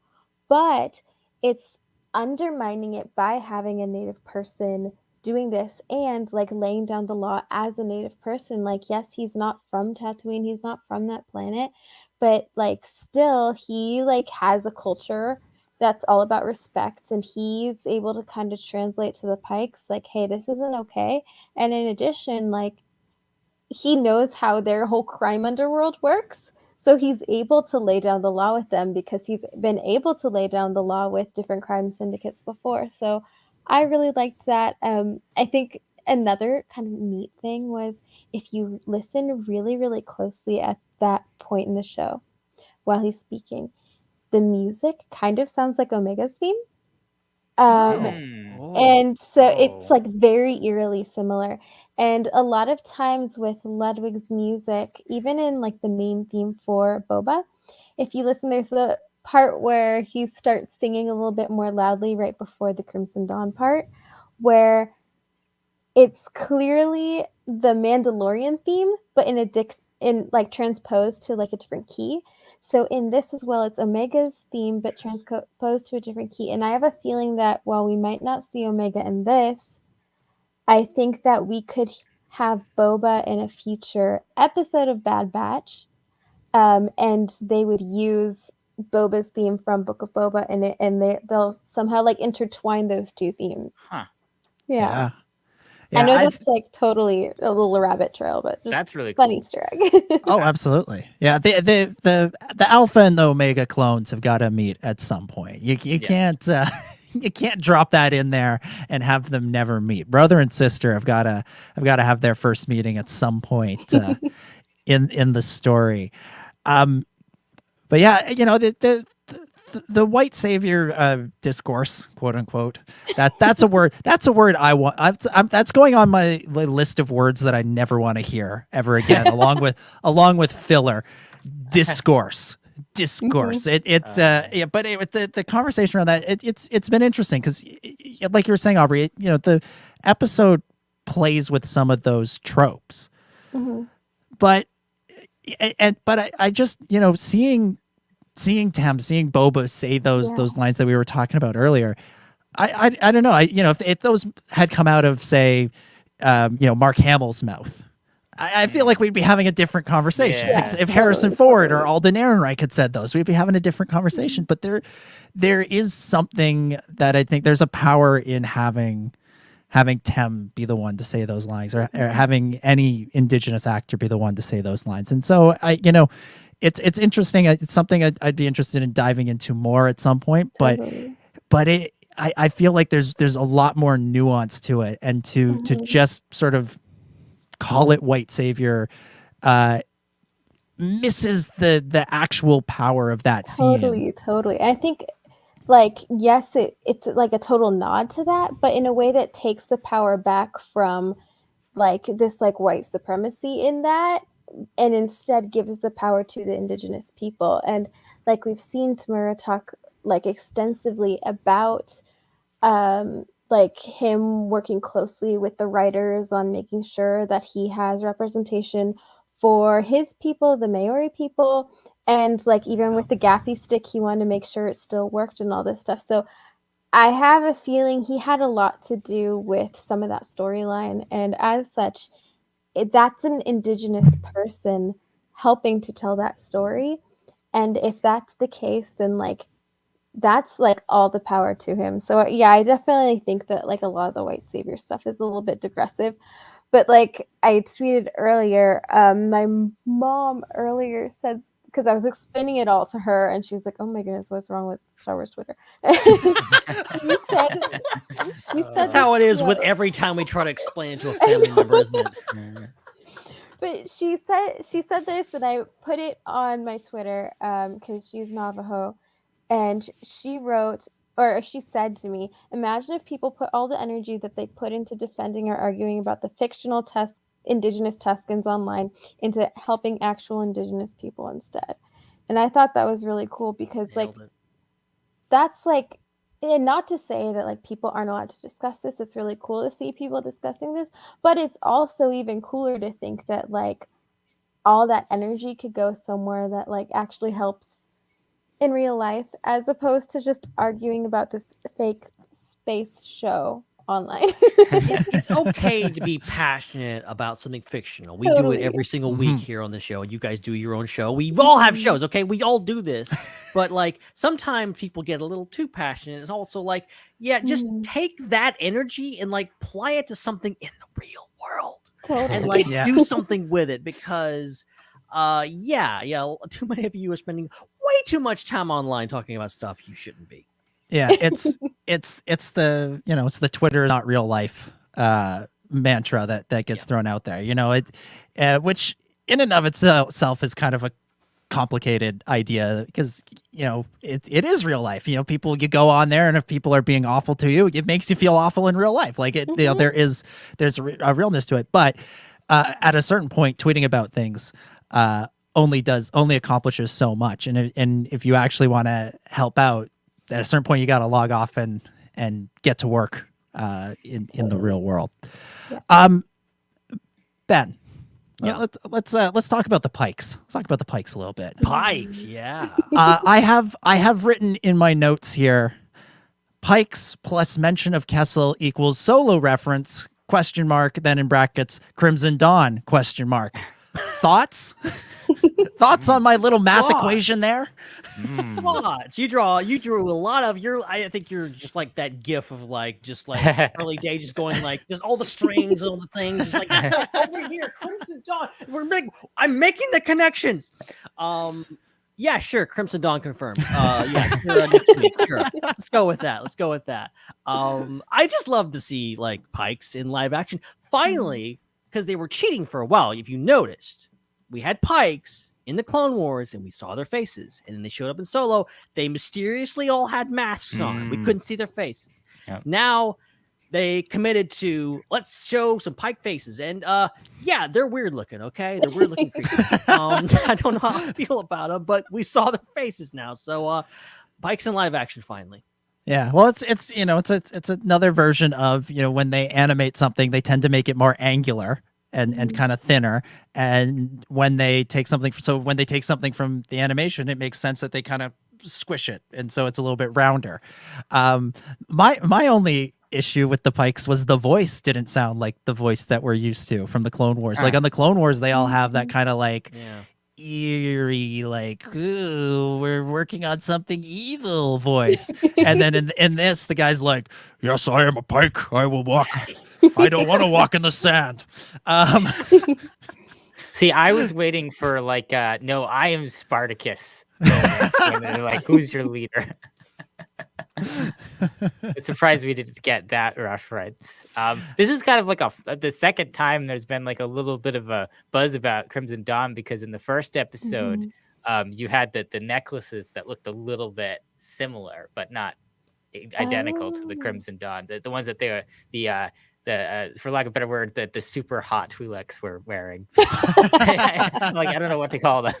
[SPEAKER 11] but it's undermining it by having a native person doing this and like laying down the law as a native person. Like, yes, he's not from Tatooine, he's not from that planet, but like still he like has a culture that's all about respect, and he's able to kind of translate to the Pikes like, hey, this isn't okay. And in addition, like, he knows how their whole crime underworld works. So he's able to lay down the law with them because he's been able to lay down the law with different crime syndicates before. So I really liked that. I think another kind of neat thing was if you listen really, really closely at that point in the show while he's speaking, the music kind of sounds like Omega's theme. And so it's like very eerily similar. And a lot of times with Ludwig's music, even in like the main theme for Boba, if you listen, there's the part where he starts singing a little bit more loudly right before the Crimson Dawn part, where it's clearly the Mandalorian theme, but in like transposed to like a different key. So in this as well, it's Omega's theme, but transposed to a different key. And I have a feeling that while we might not see Omega in this, I think that we could have Boba in a future episode of Bad Batch, and they would use Boba's theme from Book of Boba in it, and they'll somehow like intertwine those two themes. Yeah. I know that's like totally a little rabbit trail, but just
[SPEAKER 7] that's really
[SPEAKER 11] fun
[SPEAKER 7] cool.
[SPEAKER 11] Easter egg.
[SPEAKER 8] Oh, absolutely. Yeah, the Alpha and the Omega clones have got to meet at some point. You can't you can't drop that in there and have them never meet. Brother and sister have got to have their first meeting at some point in the story. But yeah, you know, the white savior discourse, quote unquote, that's a word. That's a word I want. That's going on my list of words that I never want to hear ever again, along with filler. Discourse. It's but the conversation around that it's been interesting because, like you were saying, Aubree, you know, the episode plays with some of those tropes, but I just, you know, seeing Boba say those lines that we were talking about earlier, I don't know. You know, if those had come out of, say, you know, Mark Hamill's mouth, I feel like we'd be having a different conversation. If Harrison Ford or Alden Ehrenreich had said those, we'd be having a different conversation. But there is something that I think there's a power in having Tem be the one to say those lines, or having any Indigenous actor be the one to say those lines. And so it's interesting. It's something I'd be interested in diving into more at some point. But I feel like there's a lot more nuance to it, and to just sort of call it white savior misses the actual power of that scene.
[SPEAKER 11] Totally. I think, like, yes, it's like a total nod to that, but in a way that takes the power back from like this like white supremacy in that, and instead gives the power to the Indigenous people. And like we've seen Tamura talk like extensively about like him working closely with the writers on making sure that he has representation for his people, the Maori people, and like even with the gaffy stick, he wanted to make sure it still worked and all this stuff. So I have a feeling he had a lot to do with some of that storyline, and as such, that's an Indigenous person helping to tell that story. And if that's the case, then like that's like all the power to him. So yeah, I definitely think that like a lot of the white savior stuff is a little bit digressive. But like I tweeted earlier, my mom earlier said, because I was explaining it all to her, and she was like, "Oh my goodness, what's wrong with Star Wars Twitter?" she said
[SPEAKER 6] That's how it is with every time we try to explain it to a family member, isn't it?
[SPEAKER 11] But she said this, and I put it on my Twitter because she's Navajo, and she wrote, or she said to me, "Imagine if people put all the energy that they put into defending or arguing about the fictional Indigenous Tuscans online into helping actual Indigenous people instead." And I thought that was really cool because that's like, and not to say that like people aren't allowed to discuss this. It's really cool to see people discussing this, but it's also even cooler to think that like all that energy could go somewhere that like actually helps in real life, as opposed to just arguing about this fake space show online.
[SPEAKER 6] It's okay to be passionate about something fictional. We do it
[SPEAKER 11] Totally.
[SPEAKER 6] every single week here on the show, and you guys do your own show. We all have shows, okay? We all do this, but like sometimes people get a little too passionate. It's also like, yeah, just take that energy and like apply it to something in the real world, and like do something with it because. Too many of you are spending way too much time online talking about stuff you shouldn't be.
[SPEAKER 8] Yeah, it's the it's the Twitter not real life mantra that gets thrown out there. Which in and of itself is kind of a complicated idea because it is real life. People, you go on there, and if people are being awful to you, it makes you feel awful in real life. Like it, there's a realness to it, but at a certain point, tweeting about things only accomplishes so much, and if you actually want to help out, at a certain point you got to log off and get to work in the real world. Ben, let's talk about the pikes. Let's talk about the pikes a little bit.
[SPEAKER 6] Pikes, yeah.
[SPEAKER 8] I have written in my notes here, pikes plus mention of Kessel equals Solo reference ? Then in brackets Crimson Dawn ? Thoughts? Thoughts on my little math equation there?
[SPEAKER 6] Thoughts. You drew a lot of I think you're just like that gif of like early day, just going like just all the strings and all the things. Just like over here, Crimson Dawn. I'm making the connections. Yeah, sure. Crimson Dawn confirmed. Sure. Let's go with that. I just love to see like pikes in live action. Finally, because they were cheating for a while. If you noticed, we had pikes in the Clone Wars and we saw their faces, and then they showed up in Solo. They mysteriously all had masks on. We couldn't see their faces. Yep. Now they committed to let's show some pike faces, and they're weird looking. Okay, they're weird looking creatures. I don't know how I feel about them, but we saw their faces now. So pikes in live action finally.
[SPEAKER 8] Yeah, well, it's another version of when they animate something, they tend to make it more angular and kind of thinner, and when they take something from the animation, it makes sense that they kind of squish it, and so it's a little bit rounder. My only issue with the pikes was the voice didn't sound like the voice that we're used to from the Clone Wars. Like on the Clone Wars, they all have that kind of like eerie, like, ooh, we're working on something evil voice. And then in this, the guy's like, yes, I am a pike. I will walk. I don't want to walk in the sand.
[SPEAKER 7] See, I was waiting for like, no, I am Spartacus. And they're like, who's your leader? It's surprised we didn't get that reference. This is kind of like the second time there's been like a little bit of a buzz about Crimson Dawn, because in the first episode, you had the necklaces that looked a little bit similar, but not identical to the Crimson Dawn. The ones that for lack of a better word, the super hot Twi'leks were wearing. Like, I don't know what to call them.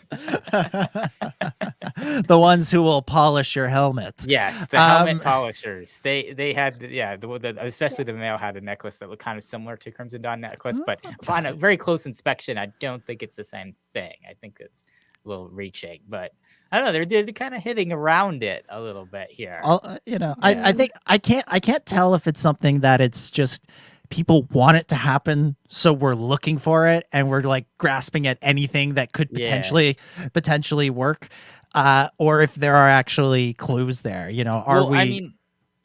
[SPEAKER 8] The ones who will polish your helmet.
[SPEAKER 7] Yes, the helmet polishers. They had, especially the male had a necklace that looked kind of similar to Crimson Dawn necklace, but upon a very close inspection, I don't think it's the same thing. I think it's a little reaching, but I don't know. They're kind of hitting around it a little bit here.
[SPEAKER 8] I think I can't tell if it's something that it's just people want it to happen, so we're looking for it and we're like grasping at anything that could potentially work, or if there are actually clues there. I mean,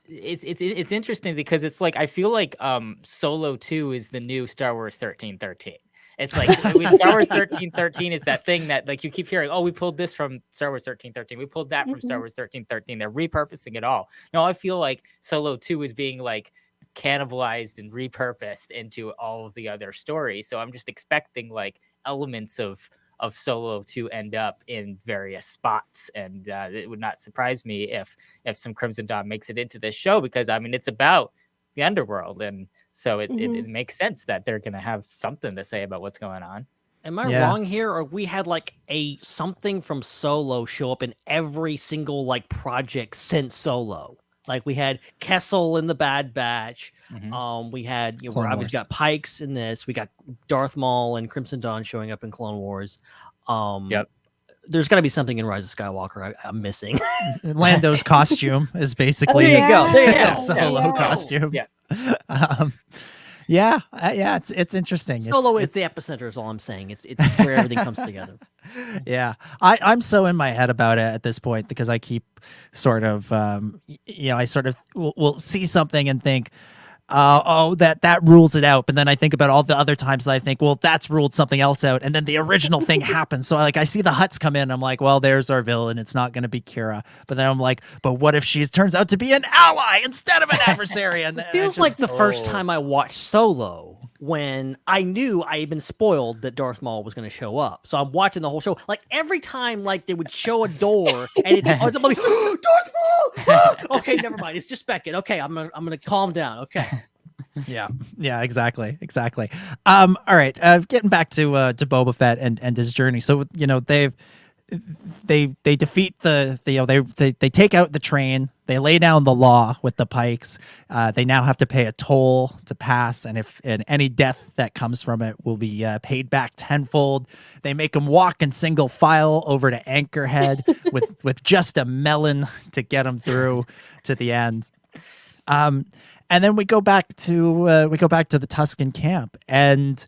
[SPEAKER 7] it's interesting because it's like I feel like Solo 2 is the new Star Wars 1313. It's like Star Wars 1313 is that thing that like you keep hearing, oh, we pulled this from Star Wars 1313, we pulled that from Star Wars 1313. They're repurposing it all. No, I feel like Solo 2 is being like cannibalized and repurposed into all of the other stories. So I'm just expecting like elements of Solo to end up in various spots, and it would not surprise me if some Crimson Dawn makes it into this show, because I mean it's about the Underworld, and so it makes sense that they're gonna have something to say about what's going on.
[SPEAKER 6] Am I wrong here, or we had like something from Solo show up in every single like project since Solo? Like we had Kessel in the Bad Batch. We had we obviously got Pikes in this. We got Darth Maul and Crimson Dawn showing up in Clone Wars. there's got to be something in Rise of Skywalker I'm missing.
[SPEAKER 8] Lando's costume is basically
[SPEAKER 6] there you go. There you go.
[SPEAKER 8] his Solo costume.
[SPEAKER 7] Yeah.
[SPEAKER 8] It's interesting.
[SPEAKER 6] Solo is the epicenter is all I'm saying. It's where everything comes together.
[SPEAKER 8] Yeah. I'm so in my head about it at this point because I keep sort of I sort of will see something and think, that rules it out. But then I think about all the other times that I think, well, that's ruled something else out. And then the original thing happens. So I see the Hutts come in. I'm like, well, there's our villain. It's not going to be Kira. But then I'm like, but what if she turns out to be an ally instead of an adversary? And
[SPEAKER 6] it feels like the first time I watched Solo when I knew I had been spoiled that Darth Maul was going to show up. So I'm watching the whole show. Like every time, like they would show a door and I was like, Darth Maul! Okay, never mind. It's just Beckett. Okay, I'm gonna calm down. Okay.
[SPEAKER 8] Yeah, exactly. All right, getting back to Boba Fett and his journey. So they defeat they take out the train. They lay down the law with the pikes. They now have to pay a toll to pass, and any death that comes from it will be paid back tenfold. They make them walk in single file over to Anchorhead with just a melon to get them through to the end. And then we go back to the Tusken camp, and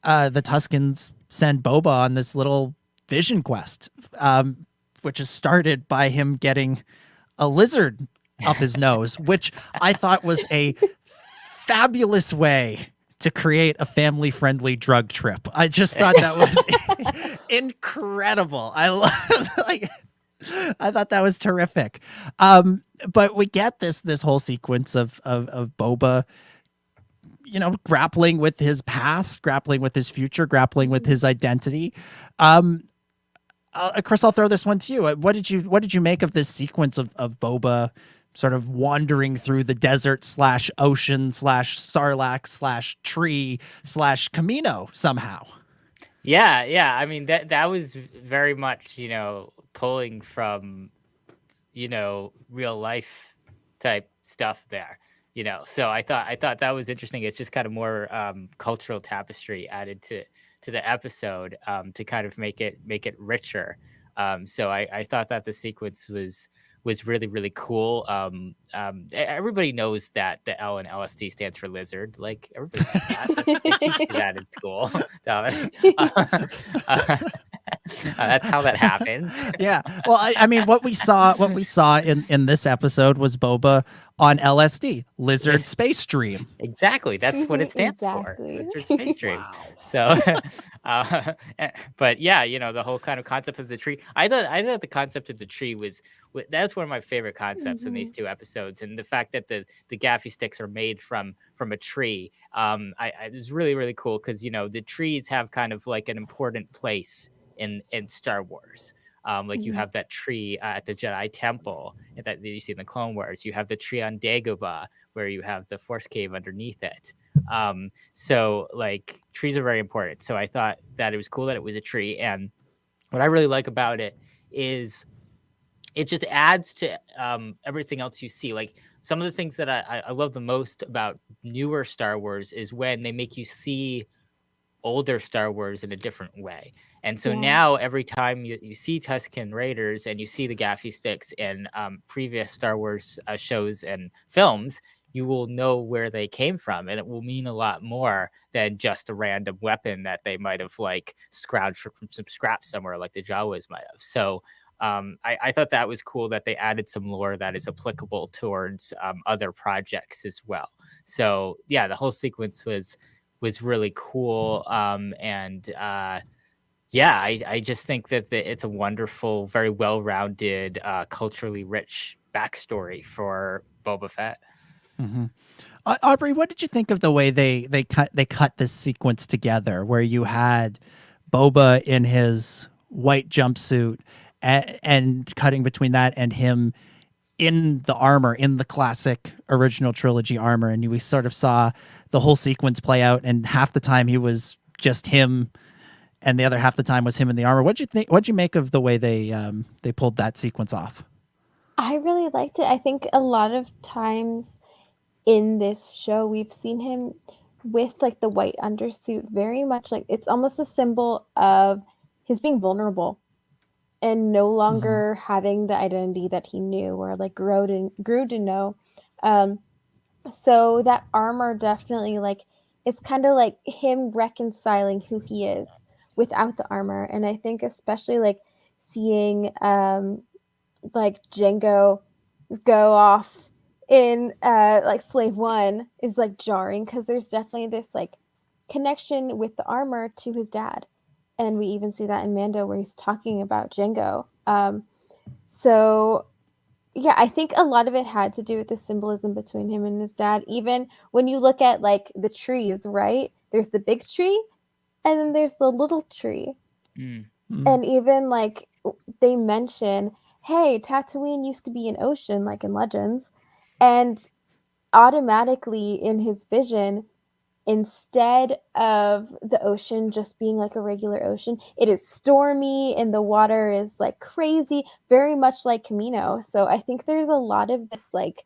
[SPEAKER 8] the Tuskens send Boba on this little vision quest, which is started by him getting a lizard up his nose, which I thought was a fabulous way to create a family-friendly drug trip. I just thought that was incredible. I thought that was terrific. But we get this whole sequence of Boba, grappling with his past, grappling with his future, grappling with his identity. Chris, I'll throw this one to you. What did you make of this sequence of Boba sort of wandering through the desert / ocean / sarlacc / tree / Camino somehow?
[SPEAKER 7] Yeah. I mean, that was very much, pulling from, real life type stuff there, So I thought that was interesting. It's just kind of more cultural tapestry added to the episode to kind of make it richer. So I thought that the sequence was really, really cool. Everybody knows that the L in LSD stands for lizard. Like everybody knows that. They teach you that in school. That's how that happens.
[SPEAKER 8] Yeah. Well, I mean, what we saw in this episode was Boba on LSD, Lizard Space Dream.
[SPEAKER 7] Exactly. That's what it stands for. Lizard Space Dream. Wow. So, but yeah, the whole kind of concept of the tree. I thought the concept of the tree that's one of my favorite concepts in these two episodes, and the fact that the gaffy sticks are made from a tree. It was really, really cool because the trees have kind of like an important place in Star Wars. You have that tree at the Jedi Temple that you see in the Clone Wars. You have the tree on Dagobah where you have the Force Cave underneath it. So like trees are very important. So I thought that it was cool that it was a tree. And what I really like about it is it just adds to everything else you see. Like some of the things that I love the most about newer Star Wars is when they make you see older Star Wars in a different way. And so now every time you see Tusken Raiders and you see the gaffy sticks in previous Star Wars shows and films, you will know where they came from. And it will mean a lot more than just a random weapon that they might have like scrounged from some scraps somewhere like the Jawas might have. So I thought that was cool that they added some lore that is applicable towards other projects as well. So yeah, the whole sequence was really cool. I just think that it's a wonderful, very well-rounded, culturally rich backstory for Boba Fett.
[SPEAKER 8] Mm-hmm. Aubree, what did you think of the way they cut this sequence together, where you had Boba in his white jumpsuit and cutting between that and him in the armor, in the classic original trilogy armor, and we sort of saw the whole sequence play out, and half the time he was just him and the other half the time was him in the armor. What'd you think? What'd you make of the way they pulled that sequence off?
[SPEAKER 11] I really liked it. I think a lot of times in this show we've seen him with like the white undersuit, very much like it's almost a symbol of his being vulnerable and no longer having the identity that he knew or like grew to know. So that armor definitely like it's kind of like him reconciling who he is without the armor. And I think especially like seeing like Django go off in like Slave One is like jarring because there's definitely this like connection with the armor to his dad. And we even see that in Mando where he's talking about Django. So yeah, I think a lot of it had to do with the symbolism between him and his dad. Even when you look at like the trees, right? There's the big tree and then there's the little tree. And even like they mention, hey, Tatooine used to be an ocean, like in Legends. And automatically in his vision, instead of the ocean just being like a regular ocean, it is stormy and the water is like crazy, very much like Camino. So I think there's a lot of this like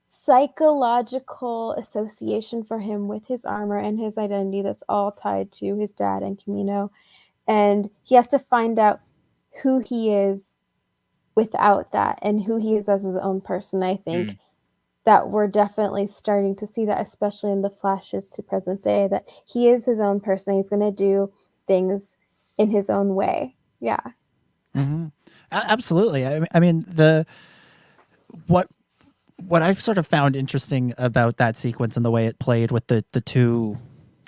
[SPEAKER 11] psychological association for him with his armor and his identity that's all tied to his dad and Camino. And he has to find out who he is without that and who he is as his own person. I think that we're definitely starting to see that, especially in the flashes to present day, that he is his own person. He's going to do things in his own way. Yeah.
[SPEAKER 8] Absolutely. I mean, what I've sort of found interesting about that sequence and the way it played with the two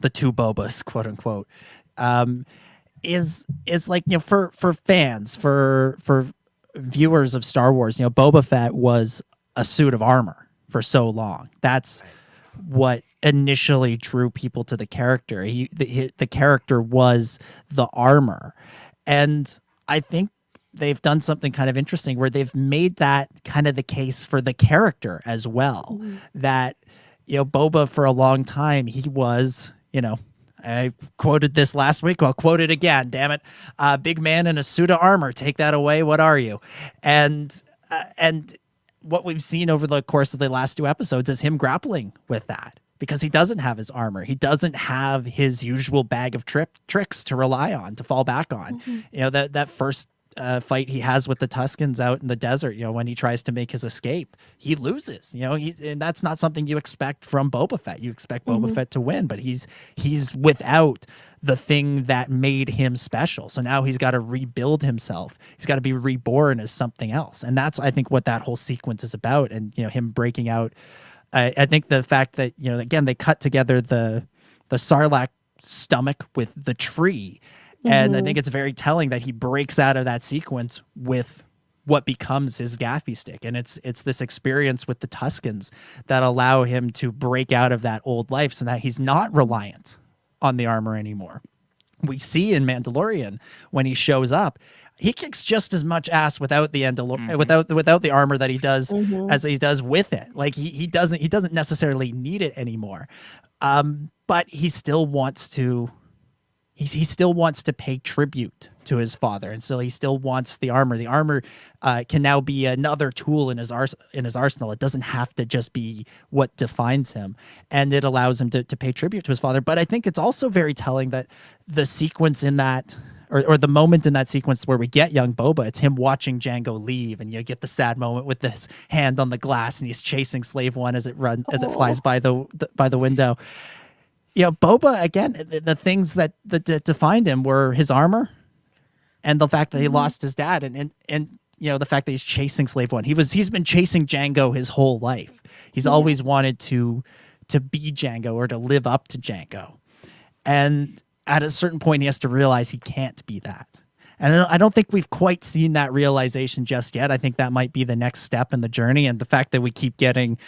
[SPEAKER 8] Bobas, quote unquote, is like, you know, for fans, for viewers of Star Wars, you know, Boba Fett was a suit of armor for so long. That's what initially drew people to the character. The character was the armor. And I think they've done something kind of interesting where they've made that kind of the case for the character as well. That, you know, Boba for a long time, he was, you know, I quoted this last week. I'll quote it again. Damn it. Big man in a suit of armor. Take that away. What are you? And what we've seen over the course of the last 2 episodes is him grappling with that because he doesn't have his armor. He doesn't have his usual bag of tricks to rely on, to fall back on. You know, that first fight he has with the Tuskens out in the desert, you know, when he tries to make his escape, he loses, you know, and that's not something you expect from Boba Fett. You expect Boba Fett to win, but he's without the thing that made him special. So now he's got to rebuild himself. He's got to be reborn as something else. And that's, I think, what that whole sequence is about. And, you know, him breaking out. I think the fact that, you know, again, they cut together the Sarlacc stomach with the tree. And I think it's very telling that he breaks out of that sequence with what becomes his gaffy stick. And it's this experience with the Tuskens that allow him to break out of that old life so that he's not reliant on the armor anymore. We see in Mandalorian when he shows up, he kicks just as much ass without the without the armor that he does as he does with it. Like he doesn't necessarily need it anymore. But he still wants to he still wants to pay tribute to his father, and so he still wants the armor. The armor can now be another tool in his arsenal. It doesn't have to just be what defines him, and it allows him to pay tribute to his father. But I think it's also very telling that the sequence in that, or the moment in that sequence where we get young Boba, it's him watching Django leave, and you get the sad moment with his hand on the glass, and he's chasing Slave One as it flies by the window. You know, Boba, again, the things that defined him were his armor and the fact that he lost his dad and you know, the fact that he's chasing Slave One. He's been chasing Django his whole life. He's always wanted to be Django or to live up to Django. And at a certain point, he has to realize he can't be that. And I don't think we've quite seen that realization just yet. I think that might be the next step in the journey. And the fact that we keep getting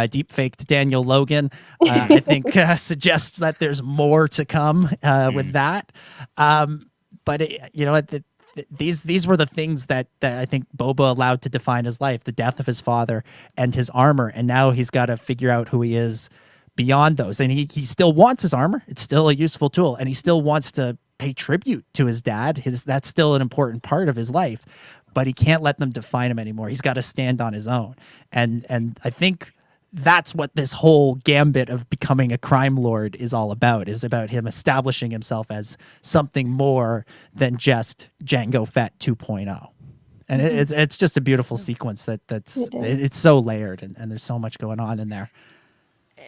[SPEAKER 8] deep-faked Daniel Logan, I think suggests that there's more to come with that. But you know, these were the things that I think Boba allowed to define his life: the death of his father and his armor. And now he's got to figure out who he is beyond those. And he still wants his armor; it's still a useful tool, and he still wants to pay tribute to his dad. That's still an important part of his life, but he can't let them define him anymore. He's got to stand on his own. And I think that's what this whole gambit of becoming a crime lord is all about, is about him establishing himself as something more than just Jango Fett 2.0. And it's just a beautiful sequence it's so layered and there's so much going on in there.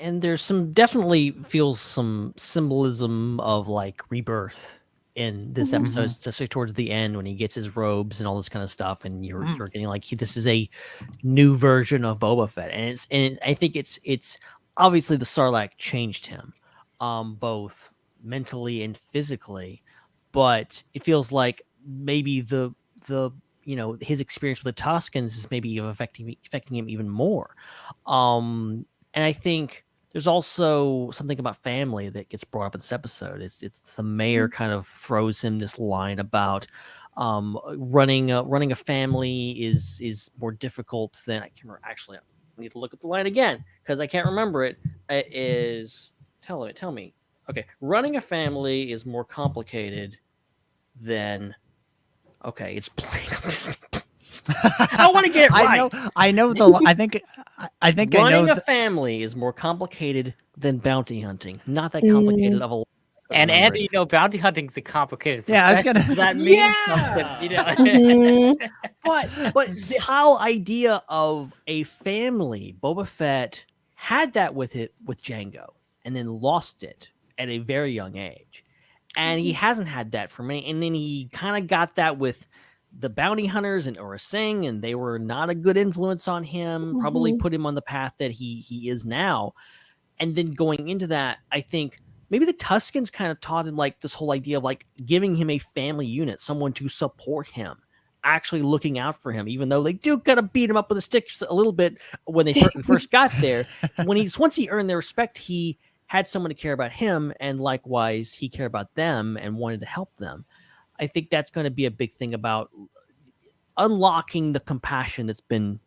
[SPEAKER 6] And there's definitely feels some symbolism of like rebirth in this episode, especially towards the end when he gets his robes and all this kind of stuff, and you're getting like this is a new version of Boba Fett, and I think it's obviously the Sarlacc changed him, both mentally and physically, but it feels like maybe the his experience with the Tuskens is maybe affecting him even more, and I think there's also something about family that gets brought up in this episode. It's the mayor kind of throws him this line about running a family is more difficult than I can't remember. Actually, I need to look up the line again because I can't remember it. It is tell me. Okay, running a family is more complicated than. Okay, it's blank. I want to get it right.
[SPEAKER 8] I know I think
[SPEAKER 6] running a family is more complicated than bounty hunting. Not that complicated of a.
[SPEAKER 7] And Andy, bounty hunting's a complicated profession.
[SPEAKER 8] Yeah, I was gonna.
[SPEAKER 7] So that means something,
[SPEAKER 6] But the whole idea of a family, Boba Fett had that with Jango, and then lost it at a very young age, and he hasn't had that for many. And then he kind of got that with the bounty hunters and Aurra Sing, and they were not a good influence on him, probably put him on the path that he is now. And then going into that, I think maybe the Tuskens kind of taught him like this whole idea of like giving him a family unit, someone to support him, actually looking out for him, even though they do kind of beat him up with a stick a little bit when they first got there. Once he earned their respect, he had someone to care about him, and likewise he cared about them and wanted to help them. I think that's going to be a big thing about unlocking the compassion that's been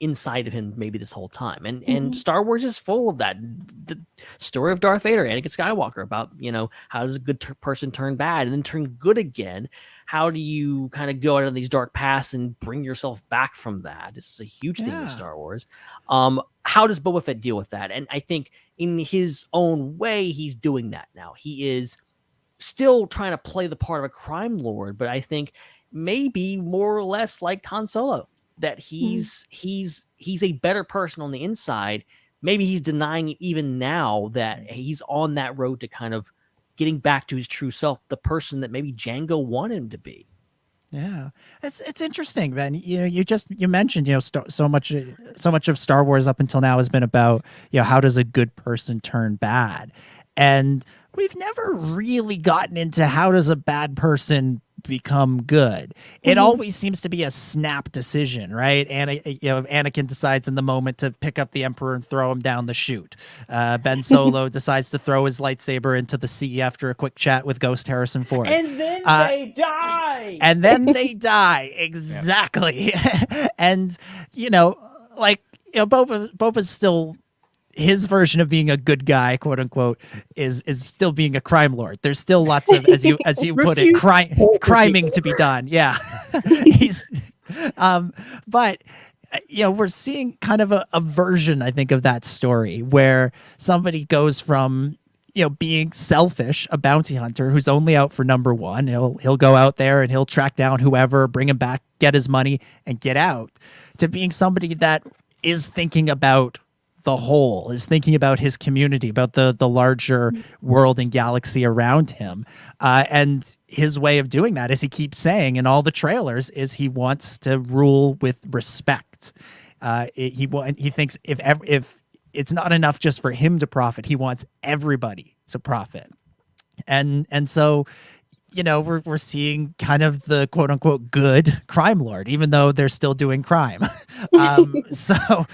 [SPEAKER 6] inside of him maybe this whole time. And Star Wars is full of that. The story of Darth Vader, Anakin Skywalker, about, how does a good person turn bad and then turn good again? How do you kind of go out on these dark paths and bring yourself back from that? This is a huge theme in Star Wars. How does Boba Fett deal with that? And I think in his own way, he's doing that now. He is still trying to play the part of a crime lord, but I think maybe more or less like Han Solo, that he's a better person on the inside. Maybe he's denying it even now that he's on that road to kind of getting back to his true self, the person that maybe Jango wanted him to be.
[SPEAKER 8] Yeah, it's interesting, Ben. You mentioned so much of Star Wars up until now has been about how does a good person turn bad, and we've never really gotten into how does a bad person become good. It always seems to be a snap decision, right? And Anakin decides in the moment to pick up the Emperor and throw him down the chute. Ben Solo decides to throw his lightsaber into the sea after a quick chat with Ghost Harrison Ford.
[SPEAKER 6] And then they die.
[SPEAKER 8] And then they die. Exactly. And Boba's still, his version of being a good guy, quote unquote, is still being a crime lord. There's still lots of, as you put it, criming to be done. Yeah. But we're seeing kind of a version, I think, of that story where somebody goes from being selfish, a bounty hunter who's only out for number one. He'll go out there and he'll track down whoever, bring him back, get his money, and get out, to being somebody that is thinking about the whole, is thinking about his community, about the larger world and galaxy around him. And his way of doing that, as he keeps saying in all the trailers, is he wants to rule with respect. He thinks if it's not enough just for him to profit, he wants everybody to profit. And so we're seeing kind of the quote unquote good crime lord, even though they're still doing crime. So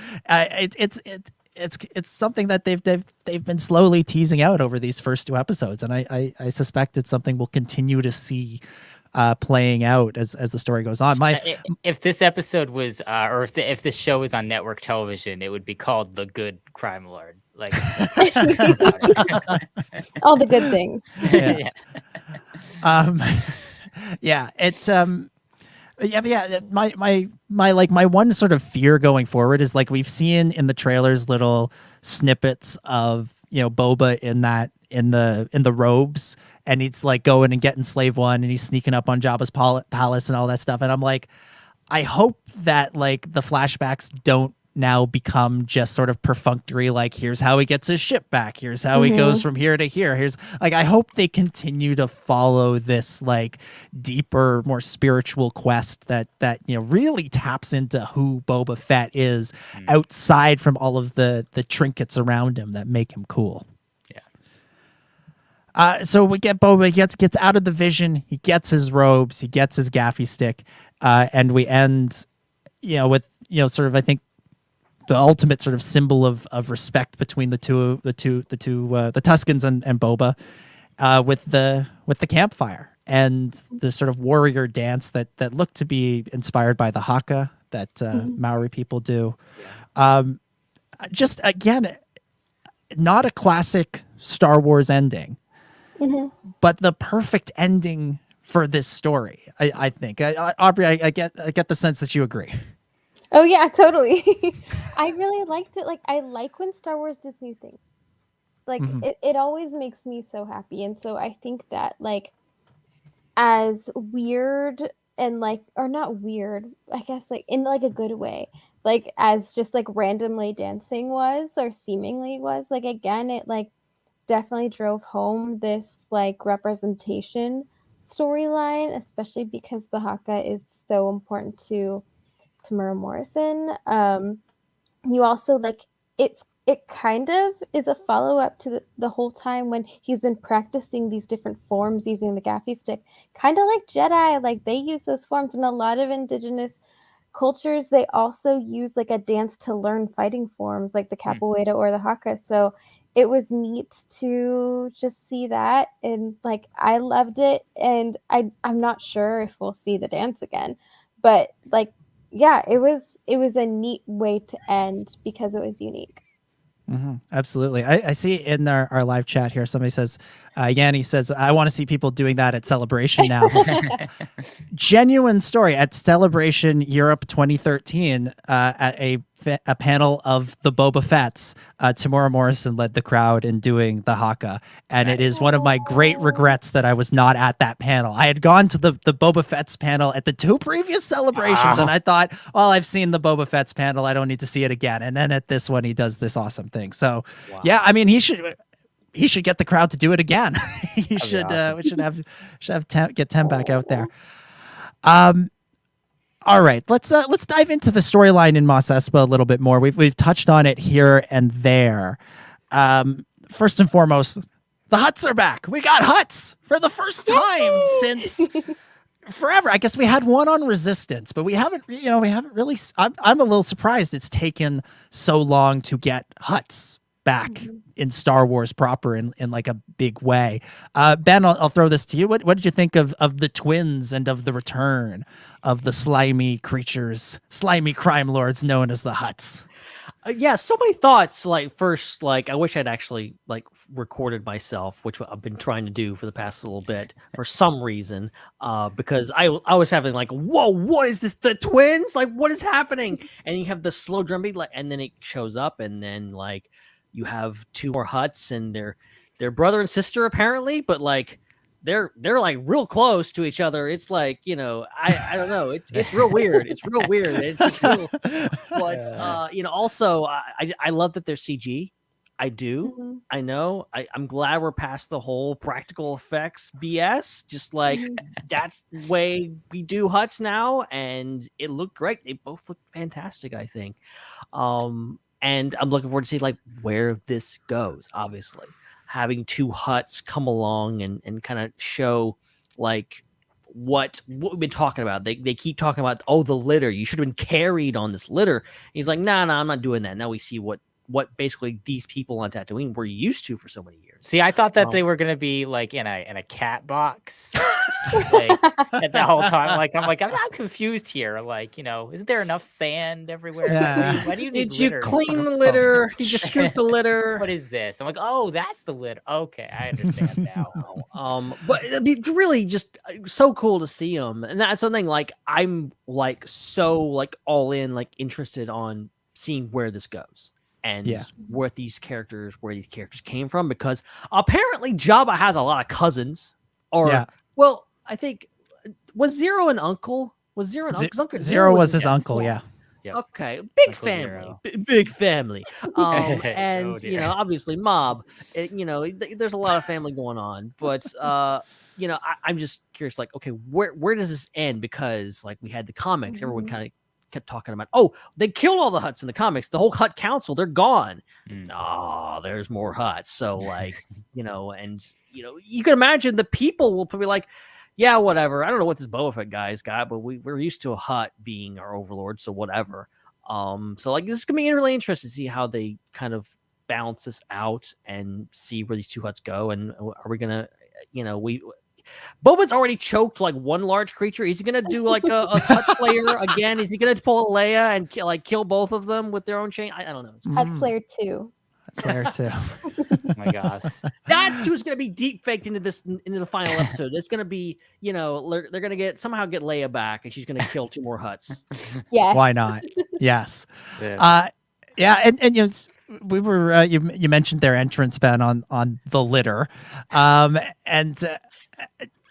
[SPEAKER 8] it's something that they've been slowly teasing out over these first two episodes, and I suspect it's something we'll continue to see playing out as the story goes on.
[SPEAKER 7] If this episode was, or if this show was on network television, it would be called The Good Crime Lord. Like
[SPEAKER 11] all the good things.
[SPEAKER 8] My one sort of fear going forward is, like, we've seen in the trailers little snippets of Boba in the robes, and he's like going and getting Slave One, and he's sneaking up on Jabba's palace and all that stuff, and I'm like, I hope that like the flashbacks don't now become just sort of perfunctory, like here's how he gets his ship back, here's how he goes from here to here, here's like, I hope they continue to follow this like deeper, more spiritual quest that really taps into who Boba Fett is outside from all of the trinkets around him that make him cool. So we get Boba, he gets out of the vision, he gets his robes, he gets his gaffy stick, and we end with sort of, I think, the ultimate sort of symbol of respect between the Tuskens and Boba, with the campfire and the sort of warrior dance that looked to be inspired by the haka that Maori people do. Just again, not a classic Star Wars ending, but the perfect ending for this story. I think. Aubree, I get the sense that you agree.
[SPEAKER 11] Oh yeah, totally. I really liked it. Like, I like when Star Wars does new things. Like, it always makes me so happy. And so I think that, like, as weird and like, or not weird, I guess, like in like a good way, like as just like randomly dancing was, or seemingly was, like, again, it like definitely drove home this like representation storyline, especially because the haka is so important to Tamara Morrison. You also like it kind of is a follow-up to the whole time when he's been practicing these different forms using the gaffy stick, kind of like Jedi, like they use those forms. In a lot of indigenous cultures, they also use like a dance to learn fighting forms like the capoeira or the haka. So it was neat to just see that, and like I loved it, and I'm not sure if we'll see the dance again, but like, yeah, it was a neat way to end because it was unique.
[SPEAKER 8] Absolutely. I see in our live chat here, somebody says, Yanni says, I want to see people doing that at Celebration now. Genuine story. At Celebration Europe 2013, at a panel of the Boba Fetts, Tamara Morrison led the crowd in doing the haka. And it is one of my great regrets that I was not at that panel. I had gone to the Boba Fett's panel at the 2 previous celebrations, and I thought, well, I've seen the Boba Fett's panel, I don't need to see it again. And then at this one, he does this awesome thing. So yeah, I mean, he should get the crowd to do it again. We should get 10 back out there. All right, let's dive into the storyline in Mos Espa a little bit more. We've touched on it here and there. First and foremost, the Hutts are back. We got Hutts for the first time since forever. I guess we had one on Resistance, but we haven't really. I'm a little surprised it's taken so long to get Hutts back in Star Wars proper in like a big way. Ben, I'll throw this to you. What did you think of the twins and of the return of the slimy creatures, slimy crime lords known as the Hutts?
[SPEAKER 6] Yeah, so many thoughts. Like, first, like, I wish I'd actually like recorded myself, which I've been trying to do for the past little bit for some reason, because I was having like, whoa, what is this? The twins? Like, what is happening? And you have the slow drum beat, like, and then it shows up, and then like you have 2 more Hutts, and they're brother and sister apparently, but like they're like real close to each other. It's like, I don't know. It's real weird. It's real weird. It's just real. But also I love that they're CG. I do. I know. I'm glad we're past the whole practical effects BS. Just like that's the way we do Hutts now, and it looked great. They both look fantastic, I think. And I'm looking forward to see like where this goes. Obviously, having 2 Hutts come along and kind of show like what we've been talking about. They keep talking about, oh, the litter. You should have been carried on this litter. And he's like, nah, I'm not doing that. Now we see what basically these people on Tatooine were used to for so many years.
[SPEAKER 7] See, I thought that they were gonna be like in a cat box, like at the whole time. Like I'm not confused here. Like, isn't there enough sand everywhere?
[SPEAKER 8] Yeah.
[SPEAKER 7] Why do you need
[SPEAKER 6] Did you
[SPEAKER 7] litter?
[SPEAKER 6] clean the litter? Did you scoop the litter?
[SPEAKER 7] What is this? I'm like, oh, that's the litter. Okay, I understand now.
[SPEAKER 6] But it'd be really just so cool to see them, and that's something like I'm like so like all in, like interested on seeing where this goes. And where these characters came from, because apparently Jabba has a lot of cousins. Well, I think was Zero an uncle? Was Zero an uncle? 'Cause Uncle
[SPEAKER 8] Zero was his
[SPEAKER 6] yeah,
[SPEAKER 8] uncle, yeah.
[SPEAKER 7] Yep.
[SPEAKER 6] Okay, big
[SPEAKER 7] Uncle
[SPEAKER 6] family,
[SPEAKER 7] Zero.
[SPEAKER 6] big family.
[SPEAKER 7] Oh,
[SPEAKER 6] And
[SPEAKER 7] dear.
[SPEAKER 6] obviously, mob. There's a lot of family going on, but I'm just curious. Like, okay, where does this end? Because like we had the comics, everyone kind of kept talking about, oh, they killed all the Hutts in the comics. The whole Hutt Council, they're gone. No, there's more Hutts. So like, you can imagine the people will probably like, yeah, whatever. I don't know what this Boba Fett guy's got, but we're used to a Hutt being our overlord, so whatever. So like this is gonna be really interesting to see how they kind of balance this out and see where these two Hutts go. And are we gonna, Boba's already choked like one large creature. Is he gonna do like a Hutt Slayer again? Is he gonna pull a Leia and kill both of them with their own chain? I don't know.
[SPEAKER 11] Hutt Slayer 2.
[SPEAKER 8] Slayer 2.
[SPEAKER 7] Oh my gosh.
[SPEAKER 6] That's who's going to be deep faked into the final episode. It's going to be, they're going to somehow get Leia back, and she's going to kill 2 more Hutts.
[SPEAKER 11] Yeah.
[SPEAKER 8] Why not? Yes.
[SPEAKER 7] Yeah.
[SPEAKER 8] And we were you mentioned their entrance, Ben, on the litter, and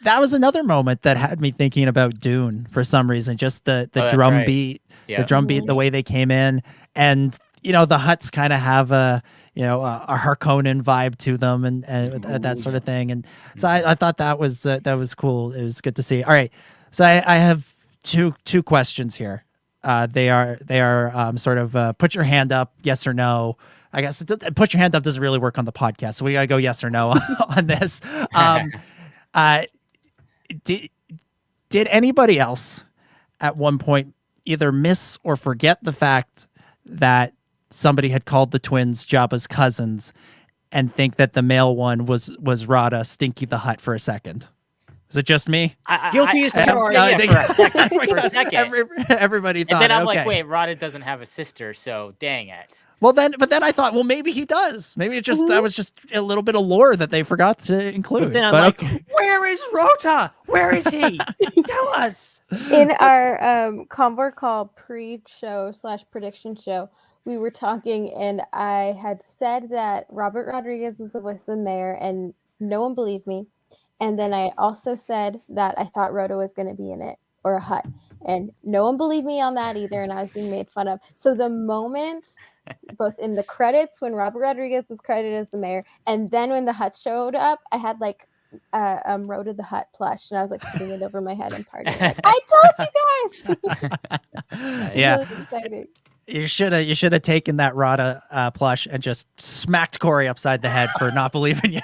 [SPEAKER 8] that was another moment that had me thinking about Dune for some reason. Just the drum
[SPEAKER 7] right.
[SPEAKER 8] beat,
[SPEAKER 7] Yeah.
[SPEAKER 8] the drum beat, the way they came in, and the Hutts kind of have a Harkonnen vibe to them, and that sort of thing. And so I thought that was cool. It was good to see. All right, so I have two questions here. They are sort of put your hand up, yes or no. I guess put your hand up doesn't really work on the podcast, so we gotta go yes or no on this. Did anybody else at one point either miss or forget the fact that somebody had called the twins Jabba's cousins and think that the male one was Rada Stinky the Hutt for a second? Was it just me?
[SPEAKER 6] Guilty as charged.
[SPEAKER 7] For a second.
[SPEAKER 8] Everybody thought.
[SPEAKER 7] And then I'm
[SPEAKER 8] okay.
[SPEAKER 7] like, wait, Rada doesn't have a sister, so dang it.
[SPEAKER 8] Well, then I thought, well, maybe he does. Maybe it just that was just a little bit of lore that they forgot to include.
[SPEAKER 6] But then I'm like, where is Rota? Where is he? Tell us.
[SPEAKER 11] In our Convor Call pre-show / prediction show, we were talking, and I had said that Robert Rodriguez was the voice of the mayor, and no one believed me. And then I also said that I thought Rhoda was going to be in it, or a Hutt, and no one believed me on that either, and I was being made fun of. So the moment, both in the credits when Robert Rodriguez was credited as the mayor, and then when the Hutt showed up, I had like Rhoda the Hutt plush, and I was like putting it over my head and partying. Like, I told you guys.
[SPEAKER 8] Yeah.
[SPEAKER 11] Really exciting.
[SPEAKER 8] You should have taken that Rada plush and just smacked Corey upside the head for not believing you.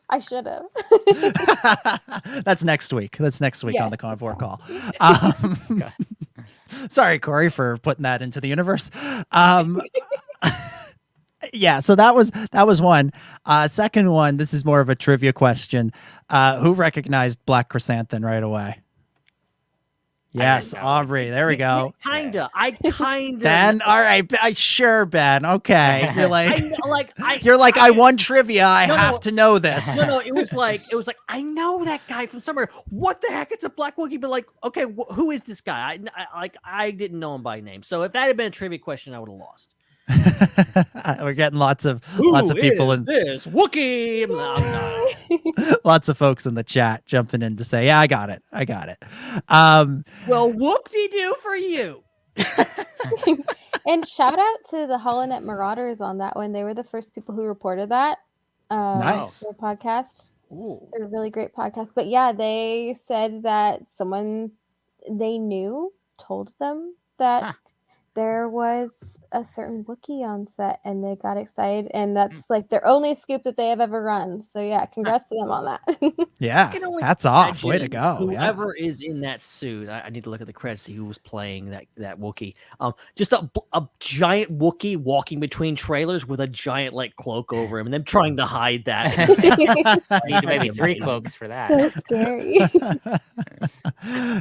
[SPEAKER 11] I should have.
[SPEAKER 8] That's next week. That's next week
[SPEAKER 11] Yeah.
[SPEAKER 8] on the Convor Call. Sorry, Corey, for putting that into the universe. Yeah, so that was one. Second one, this is more of a trivia question. Who recognized Black Chrysanthemum right away? Yes, Aubree. There we go.
[SPEAKER 6] Kinda.
[SPEAKER 8] Ben, all right. Sure, Ben. Okay. You're like,
[SPEAKER 6] I
[SPEAKER 8] I won trivia. I have to know this.
[SPEAKER 6] No. It was like I know that guy from somewhere. What the heck? It's a Black Wookiee. But like, okay, who is this guy? I didn't know him by name. So if that had been a trivia question, I would have lost.
[SPEAKER 8] We're getting lots of people in
[SPEAKER 6] this Wookiee.
[SPEAKER 8] lots of folks in the chat jumping in to say, yeah, I got it.
[SPEAKER 6] Well, whoop-de-doo for you.
[SPEAKER 11] And shout out to the HoloNet Marauders on that one. They were the first people who reported that.
[SPEAKER 8] Nice.
[SPEAKER 11] Their podcast.
[SPEAKER 6] Ooh.
[SPEAKER 11] They're a really great podcast. But yeah, they said that someone they knew told them that there was a certain Wookiee on set, and they got excited, and that's like their only scoop that they have ever run. So yeah, congrats to them on that.
[SPEAKER 8] Yeah, hats off. Way to go.
[SPEAKER 6] Whoever is in that suit, I need to look at the credits, see who was playing that Wookiee. Just a giant Wookiee walking between trailers with a giant like cloak over him, and them trying to hide that.
[SPEAKER 7] I need maybe 3 cloaks for that.
[SPEAKER 11] So scary.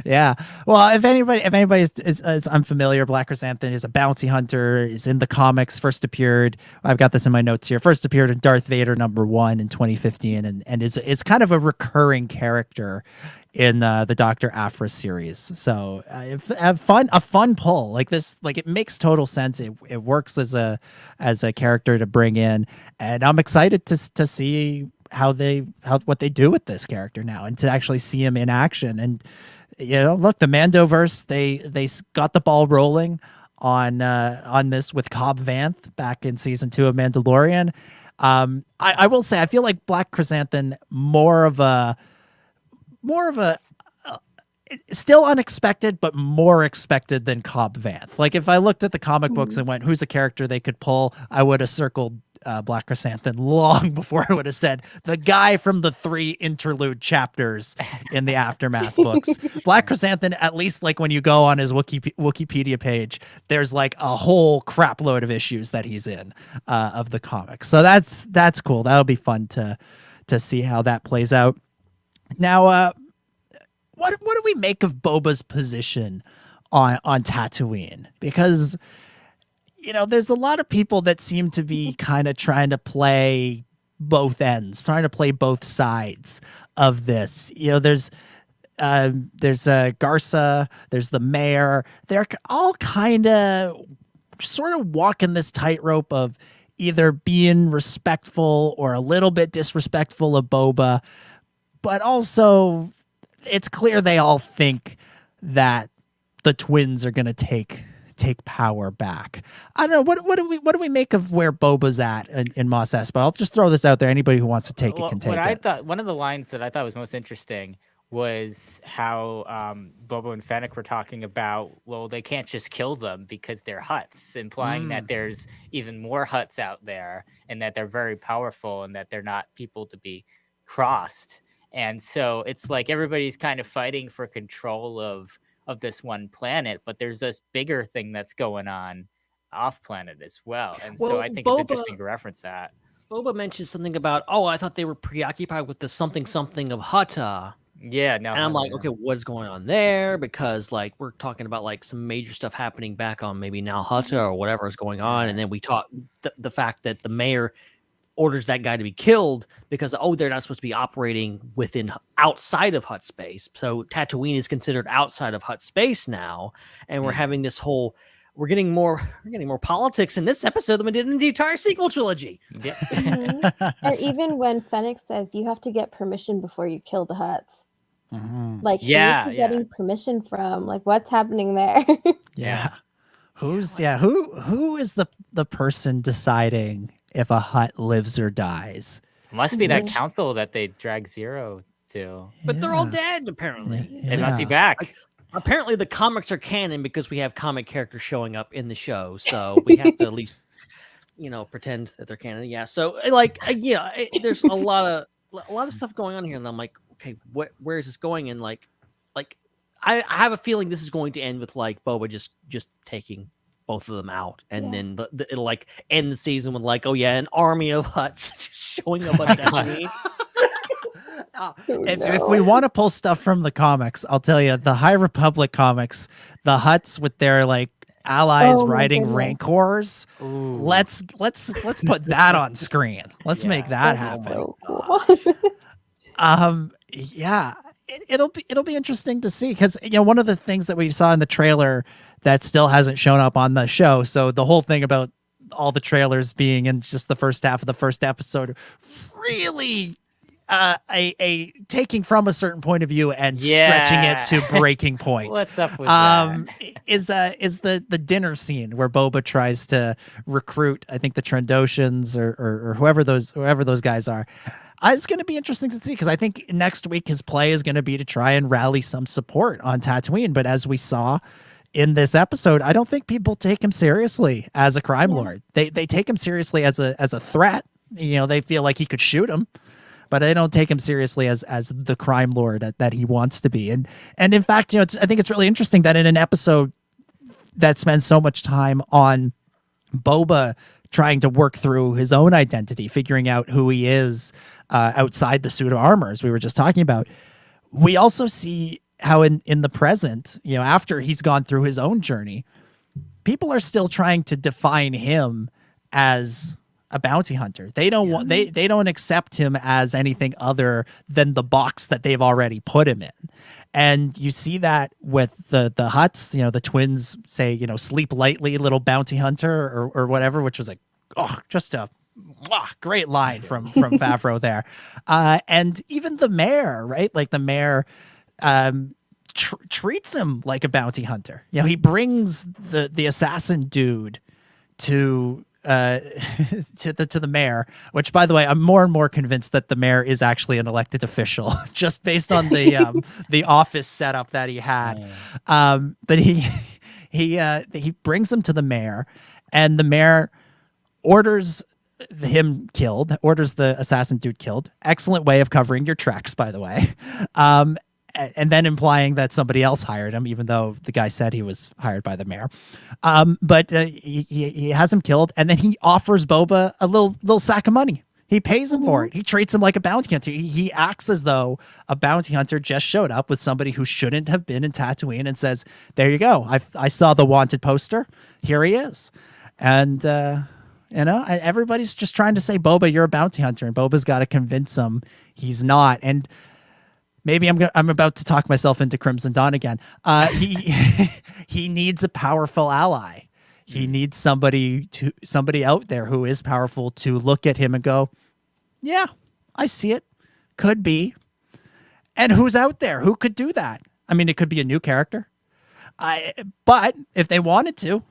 [SPEAKER 8] Yeah. Well, if anybody is unfamiliar, Black Chrysanthemum is a bounty hunter. Is in the comics. First appeared. I've got this in my notes here. First appeared in Darth Vader #1 in 2015, and is kind of a recurring character in the Dr. Aphra series. So a fun pull like this. Like it makes total sense. It works as a character to bring in, and I'm excited to see what they do with this character now, and to actually see him in action. And look, the Mandoverse, they got the ball rolling on this with Cobb Vanth back in season 2 of Mandalorian. I will say I feel like Black Chrysanthemum more of a still unexpected, but more expected than Cobb Vanth. Like if I looked at the comic books and went, who's a character they could pull, I would have circled Black Chrysanthemum long before I would have said the guy from the 3 interlude chapters in the Aftermath books. Black Chrysanthemum, at least like when you go on his Wikipedia page, there's like a whole crap load of issues that he's in of the comics. So that's cool. That'll be fun to see how that plays out. Now, what do we make of Boba's position on Tatooine? Because there's a lot of people that seem to be kind of trying to play both ends, trying to play both sides of this. There's Garza, there's the mayor. They're all kind of sort of walking this tightrope of either being respectful or a little bit disrespectful of Boba, but also it's clear they all think that the twins are going to take power back. I don't know. What do we make of where Boba's at in Mos Espa? I'll just throw this out there. Anybody who wants to take it can take it.
[SPEAKER 7] I thought one of the lines that I thought was most interesting was how Boba and Fennec were talking about, well, they can't just kill them because they're Hutts, implying that there's even more Hutts out there and that they're very powerful and that they're not people to be crossed. And so it's like everybody's kind of fighting for control of this one planet, but there's this bigger thing that's going on off planet as well. And so I think it's interesting to reference that.
[SPEAKER 6] Boba mentioned something about, I thought they were preoccupied with the something of Hutta.
[SPEAKER 7] Yeah, no.
[SPEAKER 6] And I'm like, okay, what's going on there? Because like we're talking about like some major stuff happening back on maybe now Hutta or whatever is going on, and then we talk the fact that the mayor orders that guy to be killed because they're not supposed to be operating outside of Hutt space. So Tatooine is considered outside of Hutt space now, and we're having this whole we're getting more politics in this episode than we did in the entire sequel trilogy.
[SPEAKER 7] Yeah.
[SPEAKER 11] Or even when Fennec says you have to get permission before you kill the Hutts. Like who's he getting permission from? Like what's happening there?
[SPEAKER 8] Who is the person deciding if a Hutt lives or dies?
[SPEAKER 7] It must be that council that they drag Zero to.
[SPEAKER 6] But they're all dead, apparently.
[SPEAKER 7] They must be back.
[SPEAKER 6] Apparently the comics are canon because we have comic characters showing up in the show. So we have to at least, pretend that they're canon. Yeah. So there's a lot of stuff going on here. And I'm like, okay, where is this going? And like I have a feeling this is going to end with like Boba just taking both of them out, and then it'll like end the season with like, an army of Hutts showing up on Tatooine.
[SPEAKER 8] If we want to pull stuff from the comics, I'll tell you, the High Republic comics, the Hutts with their like allies riding Rancors. Ooh. Let's put that on screen. Let's make that happen. It'll be interesting to see, because one of the things that we saw in the trailer that still hasn't shown up on the show. So the whole thing about all the trailers being in just the first half of the first episode, really a taking from a certain point of view and stretching it to breaking point.
[SPEAKER 7] What's up with that?
[SPEAKER 8] Is the dinner scene where Boba tries to recruit, I think, the Trandoshans or whoever those guys are. It's going to be interesting to see, because I think next week his play is going to be to try and rally some support on Tatooine. But as we saw in this episode, I don't think people take him seriously as a crime lord. They take him seriously as a threat. They feel like he could shoot him, but they don't take him seriously as the crime lord that he wants to be. And in fact, I think it's really interesting that in an episode that spends so much time on Boba trying to work through his own identity, figuring out who he is outside the suit of armor, as we were just talking about, we also see how in the present, after he's gone through his own journey, people are still trying to define him as a bounty hunter. They don't want they don't accept him as anything other than the box that they've already put him in. And you see that with the Hutts, the twins say, sleep lightly, little bounty hunter or whatever, which was like, just a great line from Favreau there. And even the mayor, right? Like the mayor treats him like a bounty hunter. You know, he brings the assassin dude to the mayor, which, by the way, I'm more and more convinced that the mayor is actually an elected official, just based on the office setup that he had. But he brings him to the mayor, and the mayor orders the assassin dude killed. Excellent way of covering your tracks, by the way. And then implying that somebody else hired him, even though the guy said he was hired by the mayor. But he has him killed, and then he offers Boba a little sack of money. He pays him for it. He treats him like a bounty hunter. He acts as though a bounty hunter just showed up with somebody who shouldn't have been in Tatooine and says, "There you go. I saw the wanted poster. Here he is." And everybody's just trying to say, "Boba, you're a bounty hunter," and Boba's got to convince him he's not. And maybe I'm about to talk myself into Crimson Dawn again. He needs a powerful ally. He needs somebody out there who is powerful to look at him and go, "Yeah, I see it. Could be." And who's out there? Who could do that? I mean, it could be a new character. But if they wanted to,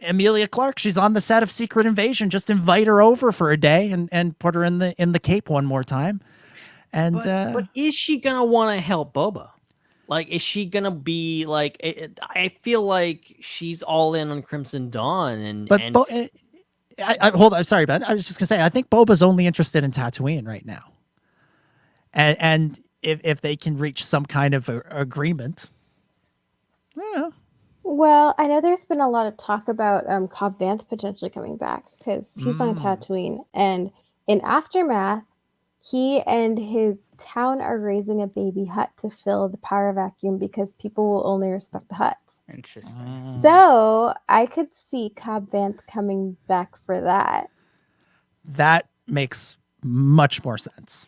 [SPEAKER 8] Emilia Clarke, she's on the set of Secret Invasion. Just invite her over for a day and put her in the cape one more time. And
[SPEAKER 6] but is she gonna want to help Boba? Like, is she gonna be like? I feel like she's all in on Crimson Dawn,
[SPEAKER 8] hold on, sorry, Ben. I was just gonna say, I think Boba's only interested in Tatooine right now, and if they can reach some kind of agreement, I don't know.
[SPEAKER 11] Well, I know there's been a lot of talk about Cobb Vanth potentially coming back because he's on Tatooine, and in Aftermath, he and his town are raising a baby Hutt to fill the power vacuum because people will only respect the Hutts.
[SPEAKER 7] Interesting.
[SPEAKER 11] So I could see Cobb Vanth coming back for that.
[SPEAKER 8] That makes much more sense.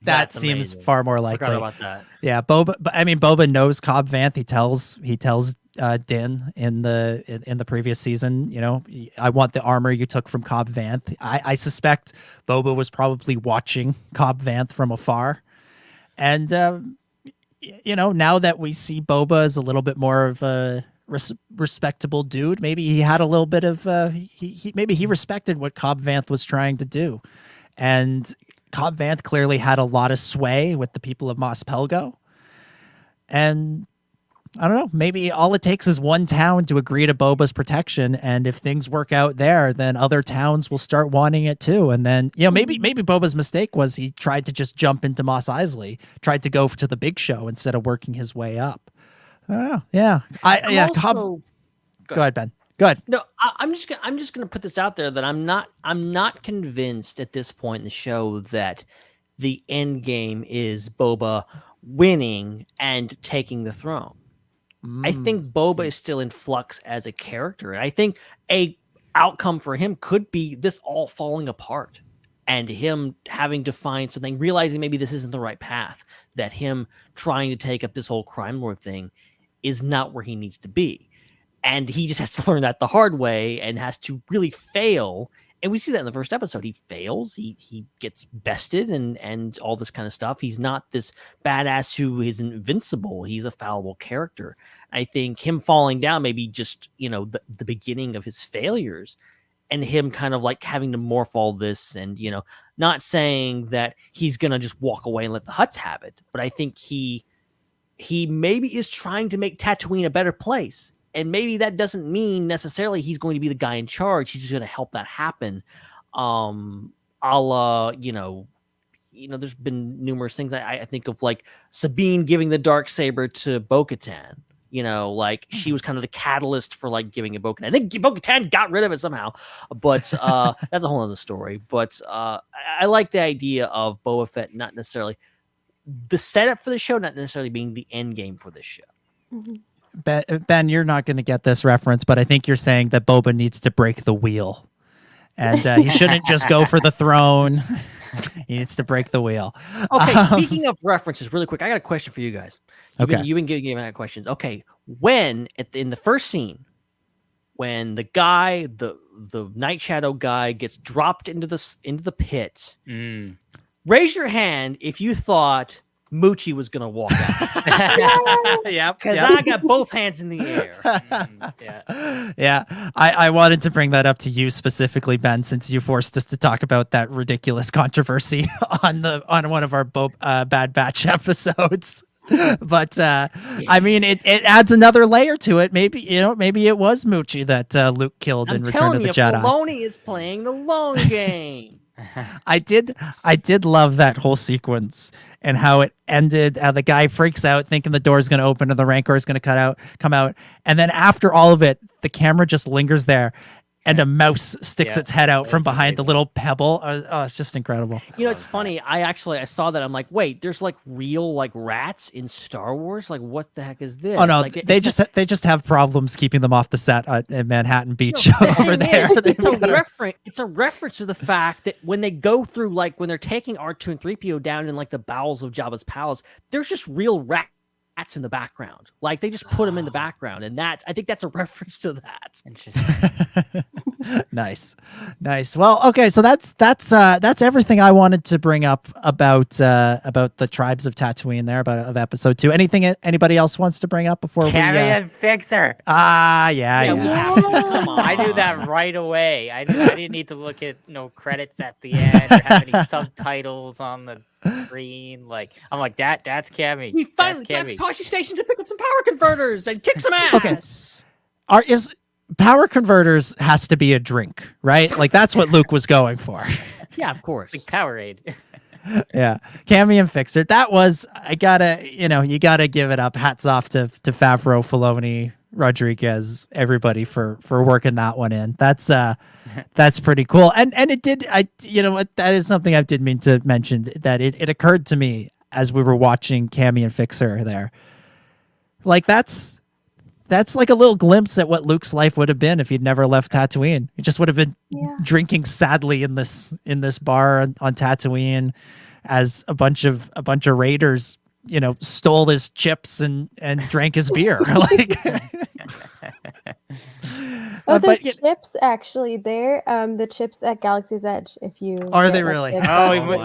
[SPEAKER 8] That seems far more likely.
[SPEAKER 6] Forgot about that.
[SPEAKER 8] Yeah, Boba knows Cobb Vanth. He tells Din in the previous season, you know, "I want the armor you took from Cobb Vanth." I suspect Boba was probably watching Cobb Vanth from afar, and now that we see Boba as a little bit more of a respectable dude, maybe he had a little bit of maybe he respected what Cobb Vanth was trying to do, and Cobb Vanth clearly had a lot of sway with the people of Mos Pelgo. And I don't know, maybe all it takes is one town to agree to Boba's protection. And if things work out there, then other towns will start wanting it too. And then, maybe Boba's mistake was he tried to just jump into Mos Eisley, tried to go to the big show instead of working his way up. I don't know. Yeah. Go ahead, Ben. Good.
[SPEAKER 6] No, I'm just gonna put this out there that I'm not convinced at this point in the show that the end game is Boba winning and taking the throne. I think Boba is still in flux as a character, and I think a outcome for him could be this all falling apart and him having to find something, realizing maybe this isn't the right path, that him trying to take up this whole crime lord thing is not where he needs to be. And he just has to learn that the hard way and has to really fail. And we see that in the first episode. He fails. He gets bested and all this kind of stuff. He's not this badass who is invincible. He's a fallible character. I think him falling down maybe just, the beginning of his failures, and him kind of like having to morph all this and, not saying that he's going to just walk away and let the Hutts have it. But I think he maybe is trying to make Tatooine a better place. And maybe that doesn't mean necessarily he's going to be the guy in charge. He's just going to help that happen. A la, there's been numerous things. I think of like Sabine giving the Darksaber to Bo-Katan. She was kind of the catalyst for like giving it Bo-Katan. I think Bo-Katan got rid of it somehow, but that's a whole other story. But I like the idea of Boba Fett not necessarily the setup for the show, not necessarily being the end game for this show.
[SPEAKER 11] Mm-hmm.
[SPEAKER 8] Ben, you're not going to get this reference, but I think you're saying that Boba needs to break the wheel, and he shouldn't just go for the throne. He needs to break the wheel.
[SPEAKER 6] Okay, speaking of references, really quick, I got a question for you guys. You've been giving out questions. Okay, when in the first scene, when the guy, the Night Shadow guy, gets dropped into the pit, raise your hand if you thought Moochie was gonna walk out.
[SPEAKER 8] Yeah,
[SPEAKER 6] Because I got both hands in the air.
[SPEAKER 8] Yeah. I wanted to bring that up to you specifically, Ben, since you forced us to talk about that ridiculous controversy on one of our Bad Batch episodes. But I mean, it adds another layer to it. Maybe it was Moochie that Luke killed in Return of the Jedi.
[SPEAKER 6] Filoni is playing the long game.
[SPEAKER 8] I did love that whole sequence and how it ended. How the guy freaks out thinking the door's going to open and the Rancor is going to come out. And then after all of it, the camera just lingers there and a mouse sticks its head out from behind the little pebble. Oh, it's just incredible.
[SPEAKER 6] You know, it's funny. I saw that. I'm like, wait, there's like real like rats in Star Wars. Like, what the heck is this?
[SPEAKER 8] Oh no,
[SPEAKER 6] like,
[SPEAKER 8] they just have problems keeping them off the set at Manhattan Beach over there.
[SPEAKER 6] It's a reference to the fact that when they go through, like when they're taking R2 and 3PO down in like the bowels of Jabba's palace, there's just real rats in the background. Like they just put them in the background, and I think that's a reference to that.
[SPEAKER 7] Interesting.
[SPEAKER 8] Nice. Well, okay, so that's everything I wanted to bring up about the tribes of Tatooine there, of episode 2. Anything anybody else wants to bring up before
[SPEAKER 7] Cameo Fixer.
[SPEAKER 8] Yeah.
[SPEAKER 7] Come on. I knew that right away. I didn't need to look at no credits at the end or have any subtitles on the screen. Like I'm like that's Cammy.
[SPEAKER 6] We finally got to Toshi Station to pick up some power converters and kick some ass.
[SPEAKER 8] Okay. Power converters has to be a drink, right? Like that's what Luke was going for.
[SPEAKER 6] Yeah, of course.
[SPEAKER 7] Like Powerade.
[SPEAKER 8] Yeah. Cammy and Fixer. That was, you gotta give it up. Hats off to Favreau, Filoni, Rodriguez, everybody for working that one in. That's pretty cool. And it did, that is something I did mean to mention, that it occurred to me as we were watching Cammy and Fixer there. Like that's like a little glimpse at what Luke's life would have been if he'd never left Tatooine. He just would have been drinking sadly in this bar on Tatooine as a bunch of raiders, stole his chips and drank his beer. Like,
[SPEAKER 11] there's chips actually there. The chips at Galaxy's Edge. If you
[SPEAKER 8] are they really?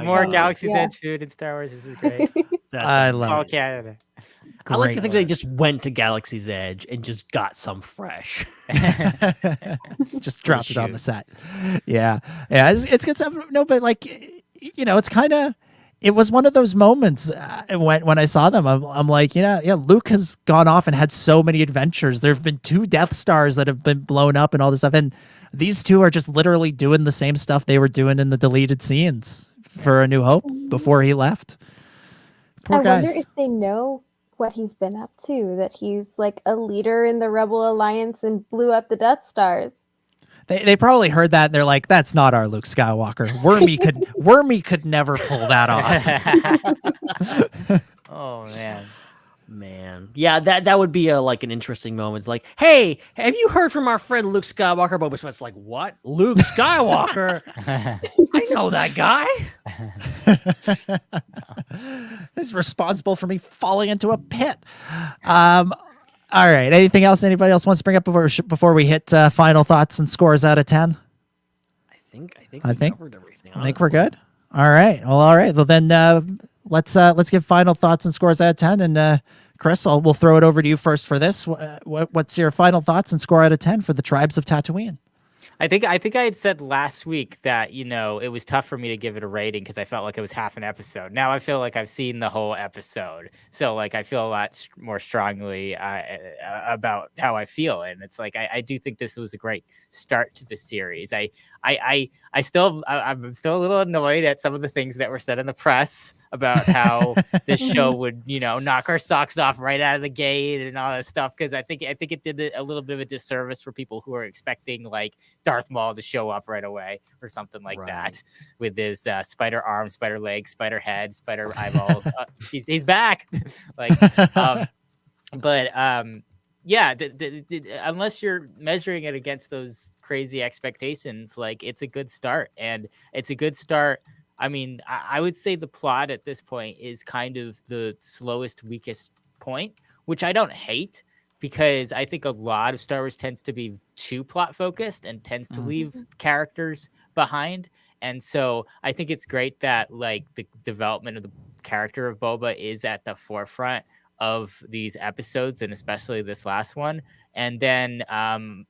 [SPEAKER 7] More Galaxy's Edge food in Star Wars. This is great.
[SPEAKER 8] I love it.
[SPEAKER 7] Canada.
[SPEAKER 6] I like to think they just went to Galaxy's Edge and just got some fresh.
[SPEAKER 8] Just dropped it on the set. Yeah. It's good stuff. No, but like, it's kind of, it was one of those moments when I saw them. I'm like, Luke has gone off and had so many adventures. There have been 2 Death Stars that have been blown up and all this stuff. And these 2 are just literally doing the same stuff they were doing in the deleted scenes for A New Hope before he left. Poor guys.
[SPEAKER 11] Wonder if they know what he's been up to, that he's like a leader in the Rebel Alliance and blew up the Death Stars.
[SPEAKER 8] They probably heard that and they're like, that's not our Luke Skywalker. Wormy could never pull that off.
[SPEAKER 7] Oh
[SPEAKER 6] man. Yeah, that would be like an interesting moment. It's like, hey, have you heard from our friend Luke Skywalker? Boba Fett's like, what? Luke Skywalker? I know that guy.
[SPEAKER 8] He's responsible for me falling into a pit. All right. Anything else anybody else wants to bring up before we hit final thoughts and scores out of 10?
[SPEAKER 6] I think we covered everything.
[SPEAKER 8] I think we're good. All right. Well, then let's give final thoughts and scores out of 10. And Chris, we'll throw it over to you first for this. What's your final thoughts and score out of 10 for the Tribes of Tatooine?
[SPEAKER 7] I think I had said last week that, it was tough for me to give it a rating because I felt like it was half an episode. Now I feel like I've seen the whole episode. So like I feel a lot more strongly about how I feel. And it's like, I do think this was a great start to the series. I'm still a little annoyed at some of the things that were said in the press about how this show would, knock our socks off right out of the gate and all that stuff. Because I think it did a little bit of a disservice for people who are expecting like Darth Maul to show up right away or something like that with his spider arms, spider legs, spider head, spider eyeballs. He's back. Unless you're measuring it against those crazy expectations, like it's a good start, and it's a good start. I mean, I would say the plot at this point is kind of the slowest, weakest point, which I don't hate because I think a lot of Star Wars tends to be too plot focused and tends to leave characters behind. And so I think it's great that like the development of the character of Boba is at the forefront of these episodes, and especially this last one. And then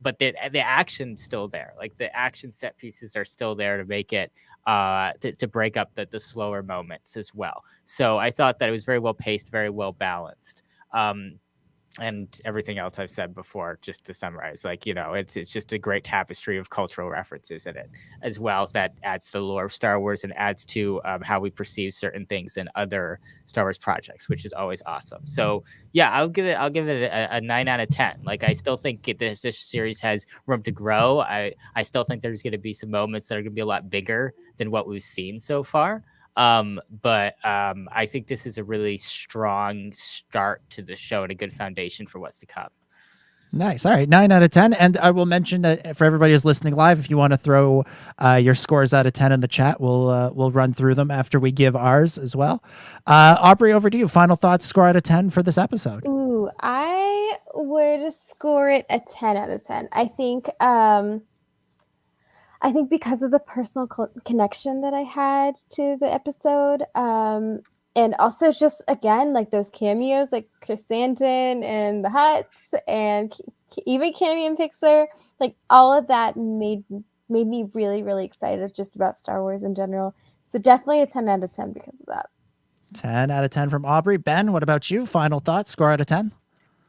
[SPEAKER 7] but the action's still there. Like the action set pieces are still there to make it to break up the slower moments as well. So I thought that it was very well paced, very well balanced. And everything else I've said before, just to summarize, like, you know, it's just a great tapestry of cultural references in it as well. That adds to the lore of Star Wars and adds to how we perceive certain things in other Star Wars projects, which is always awesome. So yeah, I'll give it a 9 out of 10. Like, I still think this series has room to grow. I still think there's going to be some moments that are going to be a lot bigger than what we've seen so far. But I think this is a really strong start to the show and a good foundation for what's to come.
[SPEAKER 8] Nice. All right, 9 out of 10. And I will mention that for everybody who's listening live, if you want to throw your scores out of 10 in the chat, we'll run through them after we give ours as well. Aubree, over to you. Final thoughts, score out of 10 for this episode.
[SPEAKER 11] Ooh, I would score it a 10 out of 10. I think because of the personal connection that I had to the episode, and also just, again, like those cameos, like Chris Santon and the Hutts, and even Cammy and Pixar, like all of that made me really, really excited just about Star Wars in general. So definitely a 10 out of 10 because of that.
[SPEAKER 8] 10 out of 10 from Aubree. Ben, what about you? Final thoughts, score out of 10?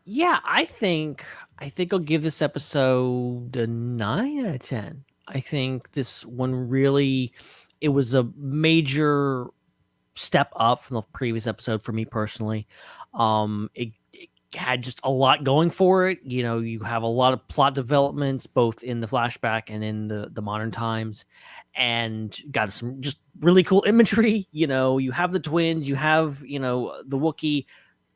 [SPEAKER 6] Yeah, I think I'll give this episode a 9 out of 10. I think this one really, it was a major step up from the previous episode for me personally. It had just a lot going for it. You know, you have a lot of plot developments, both in the flashback and in the modern times, and got some just really cool imagery. You know, you have the twins, you have, you know, the Wookiee,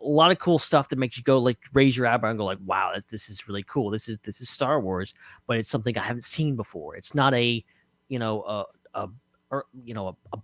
[SPEAKER 6] a lot of cool stuff that makes you go, like, raise your eyebrow and go like, wow, this is really cool. This is Star Wars, but it's something I haven't seen before. It's not a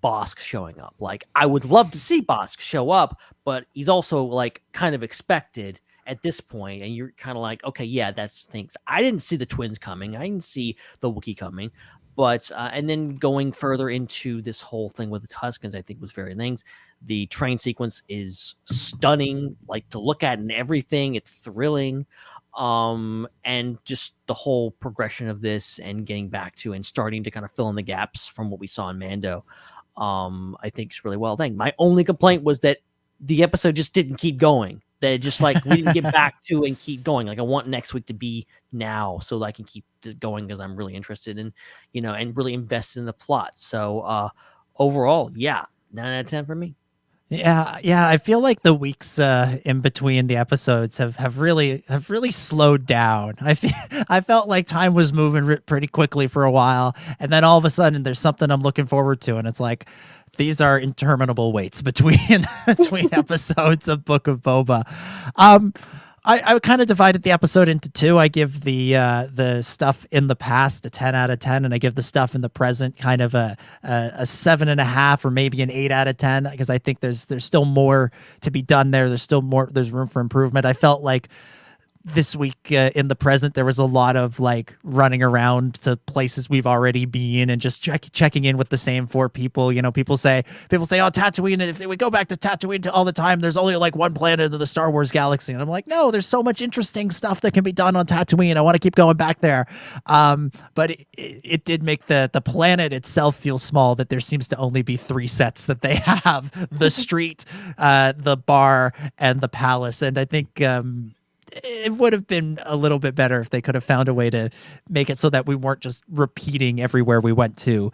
[SPEAKER 6] Bosk showing up. Like, I would love to see Bosk show up, but he's also like kind of expected at this point, and you're kind of like, okay, yeah, that's things. I didn't see the twins coming. I didn't see the Wookiee coming. But and then going further into this whole thing with the Tuskens, I think was very nice. The train sequence is stunning, like, to look at and everything. It's thrilling. And just the whole progression of this and getting back to and starting to kind of fill in the gaps from what we saw in Mando, I think is really well done. My only complaint was that the episode just didn't keep going. That it just, like, we didn't get back to and keep going. Like, I want next week to be now so that I can keep this going, because I'm really interested in, you know, and really invested in the plot. So overall, yeah, 9 out of 10 for me.
[SPEAKER 8] Yeah. I feel like the weeks in between the episodes have really slowed down. I felt like time was moving pretty quickly for a while, and then all of a sudden there's something I'm looking forward to, and it's like, these are interminable waits between episodes of Book of Boba. I kind of divided the episode into two. I give the stuff in the past a 10 out of 10, and I give the stuff in the present kind of a 7.5 or maybe an 8 out of 10, because I think there's still more to be done there. There's room for improvement. I felt like this week in the present, there was a lot of, like, running around to places we've already been and just checking in with the same 4 people. You know, people say, oh, Tatooine, if we go back to Tatooine all the time, there's only like one planet of the Star Wars galaxy. And I'm like, no, there's so much interesting stuff that can be done on Tatooine. I want to keep going back there. But it did make the planet itself feel small, that there seems to only be 3 sets that they have: the street, the bar, and the palace. And I think it would have been a little bit better if they could have found a way to make it so that we weren't just repeating everywhere we went to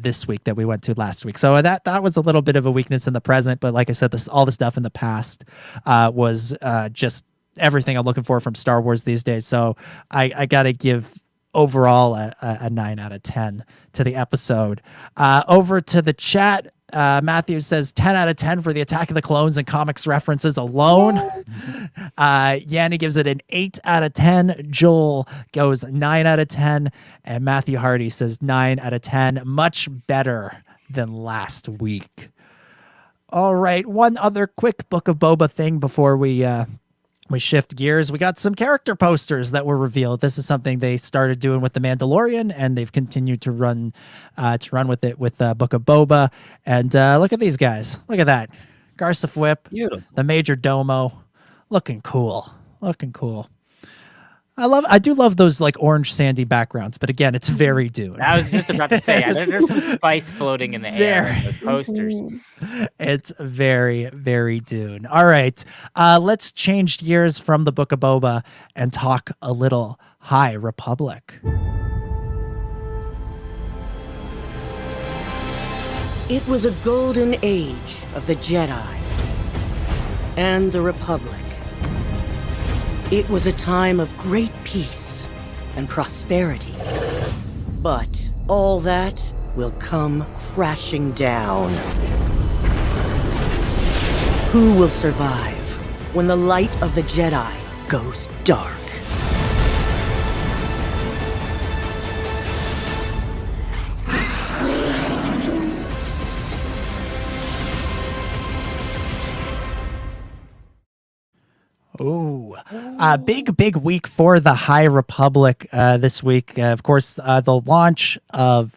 [SPEAKER 8] this week that we went to last week. So that was a little bit of a weakness in the present. But like I said, all the stuff in the past was just everything I'm looking for from Star Wars these days. So I got to give overall a 9 out of 10 to the episode. Over to the chat. Matthew says 10 out of 10 for the Attack of the Clones and comics references alone. Yanni gives it an 8 out of 10. Joel goes 9 out of 10. And Matthew Hardy says 9 out of 10. Much better than last week. All right. One other quick Book of Boba thing before we shift gears. We got some character posters that were revealed. This is something they started doing with The Mandalorian, and they've continued to run with it with Book of Boba. And look at these guys. Look at that. Garsa Whip,
[SPEAKER 6] Beautiful.
[SPEAKER 8] the Major Domo, looking cool. I do love those like orange sandy backgrounds, but again, it's very Dune.
[SPEAKER 7] I was just about to say, there's some spice floating in the air in those posters.
[SPEAKER 8] It's very, very Dune. All right, let's change gears from the Book of Boba and talk a little High Republic.
[SPEAKER 12] It was a golden age of the Jedi and the Republic. It was a time of great peace and prosperity. But all that will come crashing down. Who will survive when the light of the Jedi goes dark?
[SPEAKER 8] Ooh, big week for the High Republic this week. Of course, the launch of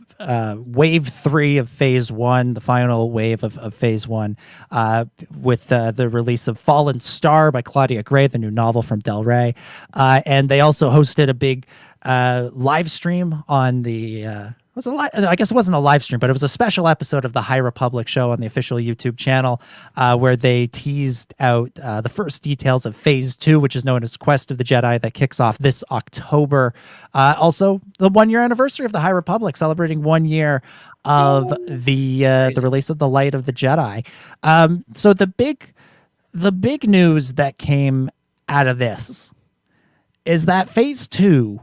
[SPEAKER 8] Wave 3 of Phase 1, the final wave of Phase 1, with the release of Fallen Star by Claudia Gray, the new novel from Del Rey. And they also hosted a big live stream on the... I guess it wasn't a live stream, but it was a special episode of the High Republic show on the official YouTube channel, where they teased out the first details of Phase 2, which is known as Quest of the Jedi, that kicks off this October. Also, the 1-year anniversary of the High Republic, celebrating 1 year of the release of the Light of the Jedi. So the big news that came out of this is that Phase 2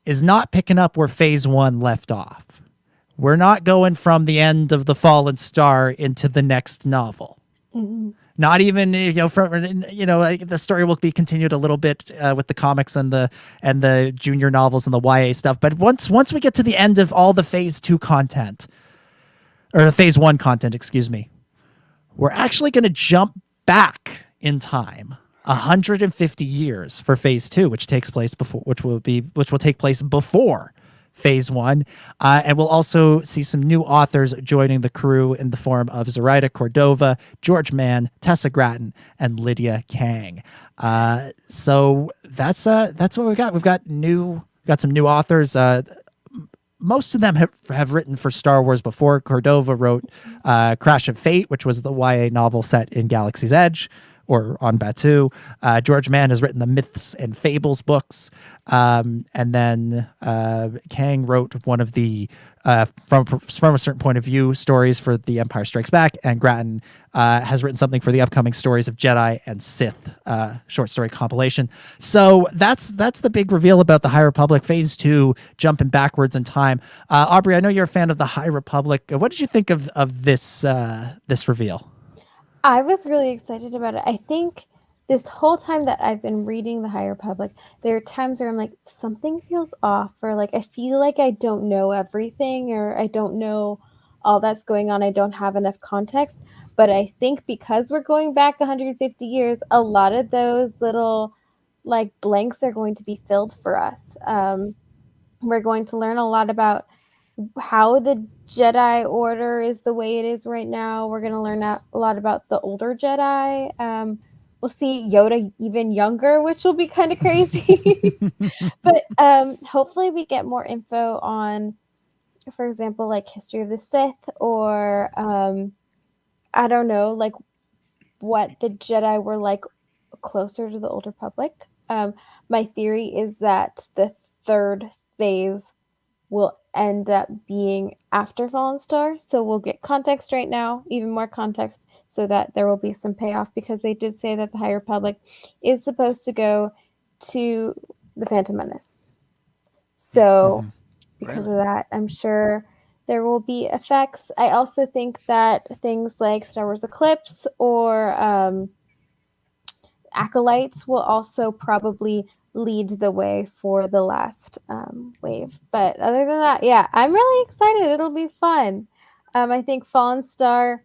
[SPEAKER 8] is not picking up where Phase 1 left off. We're not going from the end of the Fallen Star into the next novel. Mm-hmm. Not even, the story will be continued a little bit with the comics and the junior novels and the YA stuff. But once we get to the end of all the Phase 2 content, or Phase 1 content, excuse me, we're actually going to jump back in time 150 years for Phase 2, which takes place before, which will take place before Phase 1, and we'll also see some new authors joining the crew in the form of Zoraida Cordova, George Mann, Tessa Gratton, and Lydia Kang. So that's what we've got. We've got some new authors. Most of them have written for Star Wars before. Cordova wrote Crash of Fate, which was the YA novel set in Galaxy's Edge, or on Batuu. George Mann has written the Myths and Fables books. And then Kang wrote one of the, from a certain point of view, stories for The Empire Strikes Back. And Gratton has written something for the upcoming Stories of Jedi and Sith short story compilation. So that's the big reveal about the High Republic. Phase 2, jumping backwards in time. Aubree, I know you're a fan of the High Republic. What did you think of this reveal?
[SPEAKER 11] I was really excited about it. I think this whole time that I've been reading the High Republic, there are times where I'm like, something feels off, or like I feel like I don't know everything, or I don't know all that's going on. I don't have enough context. But I think because we're going back 150 years, a lot of those little like blanks are going to be filled for us. We're going to learn a lot about how the Jedi Order is the way it is right now. We're going to learn a lot about the older Jedi. We'll see Yoda even younger, which will be kind of crazy. But hopefully we get more info on, for example, like history of the Sith, or I don't know, like what the Jedi were like closer to the Old Republic. My theory is that the third phase will end up being after Fallen Star. So we'll get context right now, even more context, so that there will be some payoff, because they did say that the High Republic is supposed to go to the Phantom Menace. So because of that, I'm sure there will be effects. I also think that things like Star Wars Eclipse or Acolytes will also probably lead the way for the last wave. But other than that, yeah, I'm really excited. It'll be fun. I think Fallen Star,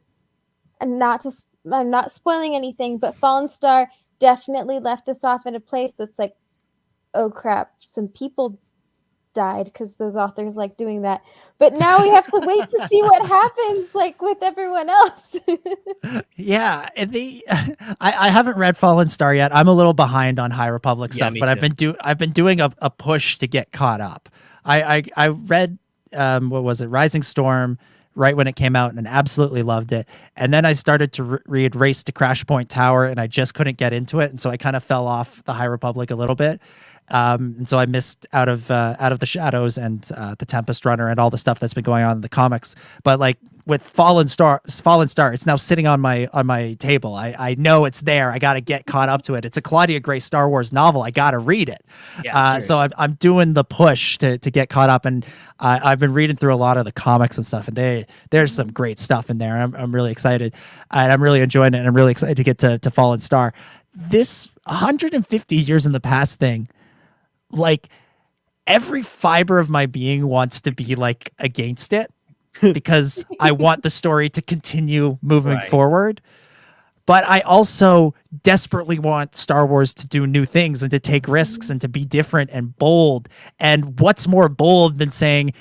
[SPEAKER 11] I'm not spoiling anything, but Fallen Star definitely left us off in a place that's like, oh crap, some people died because those authors like doing that. But now we have to wait to see what happens, like with everyone else.
[SPEAKER 8] Yeah, I haven't read Fallen Star yet. I'm a little behind on High Republic stuff, but I've been doing a push to get caught up. I read what was it, Rising Storm, right when it came out, and absolutely loved it. And then I started to read Race to Crash Point Tower, and I just couldn't get into it, and so I kind of fell off the High Republic a little bit. And so I missed Out of the Shadows and the Tempest Runner and all the stuff that's been going on in the comics. But like with Fallen Star, it's now sitting on my table. I know it's there. I got to get caught up to it. It's a Claudia Gray Star Wars novel. I got to read it. Yeah, so I'm doing the push to get caught up, and I've been reading through a lot of the comics and stuff, and there's some great stuff in there. I'm really excited, and I'm really enjoying it, and I'm really excited to get to Fallen Star. This 150 years in the past thing, like every fiber of my being wants to be like against it because I want the story to continue moving forward. But I also desperately want Star Wars to do new things and to take risks and to be different and bold. And what's more bold than saying,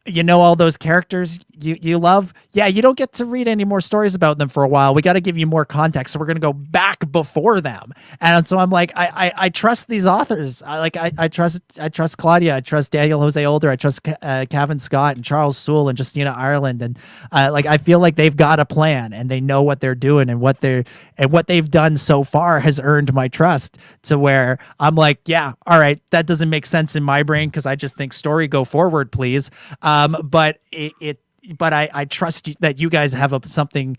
[SPEAKER 8] you know, all those characters you love? Yeah, you don't get to read any more stories about them for a while. We got to give you more context. So we're going to go back before them. And so I'm like, I trust these authors. I trust Claudia. I trust Daniel Jose Older. I trust Kevin Scott and Charles Soule and Justina Ireland. And I feel like they've got a plan and they know what they're doing, and what they've done so far has earned my trust to where I'm like, yeah, all right, that doesn't make sense in my brain because I just think story go forward, please. But I trust that you guys have something.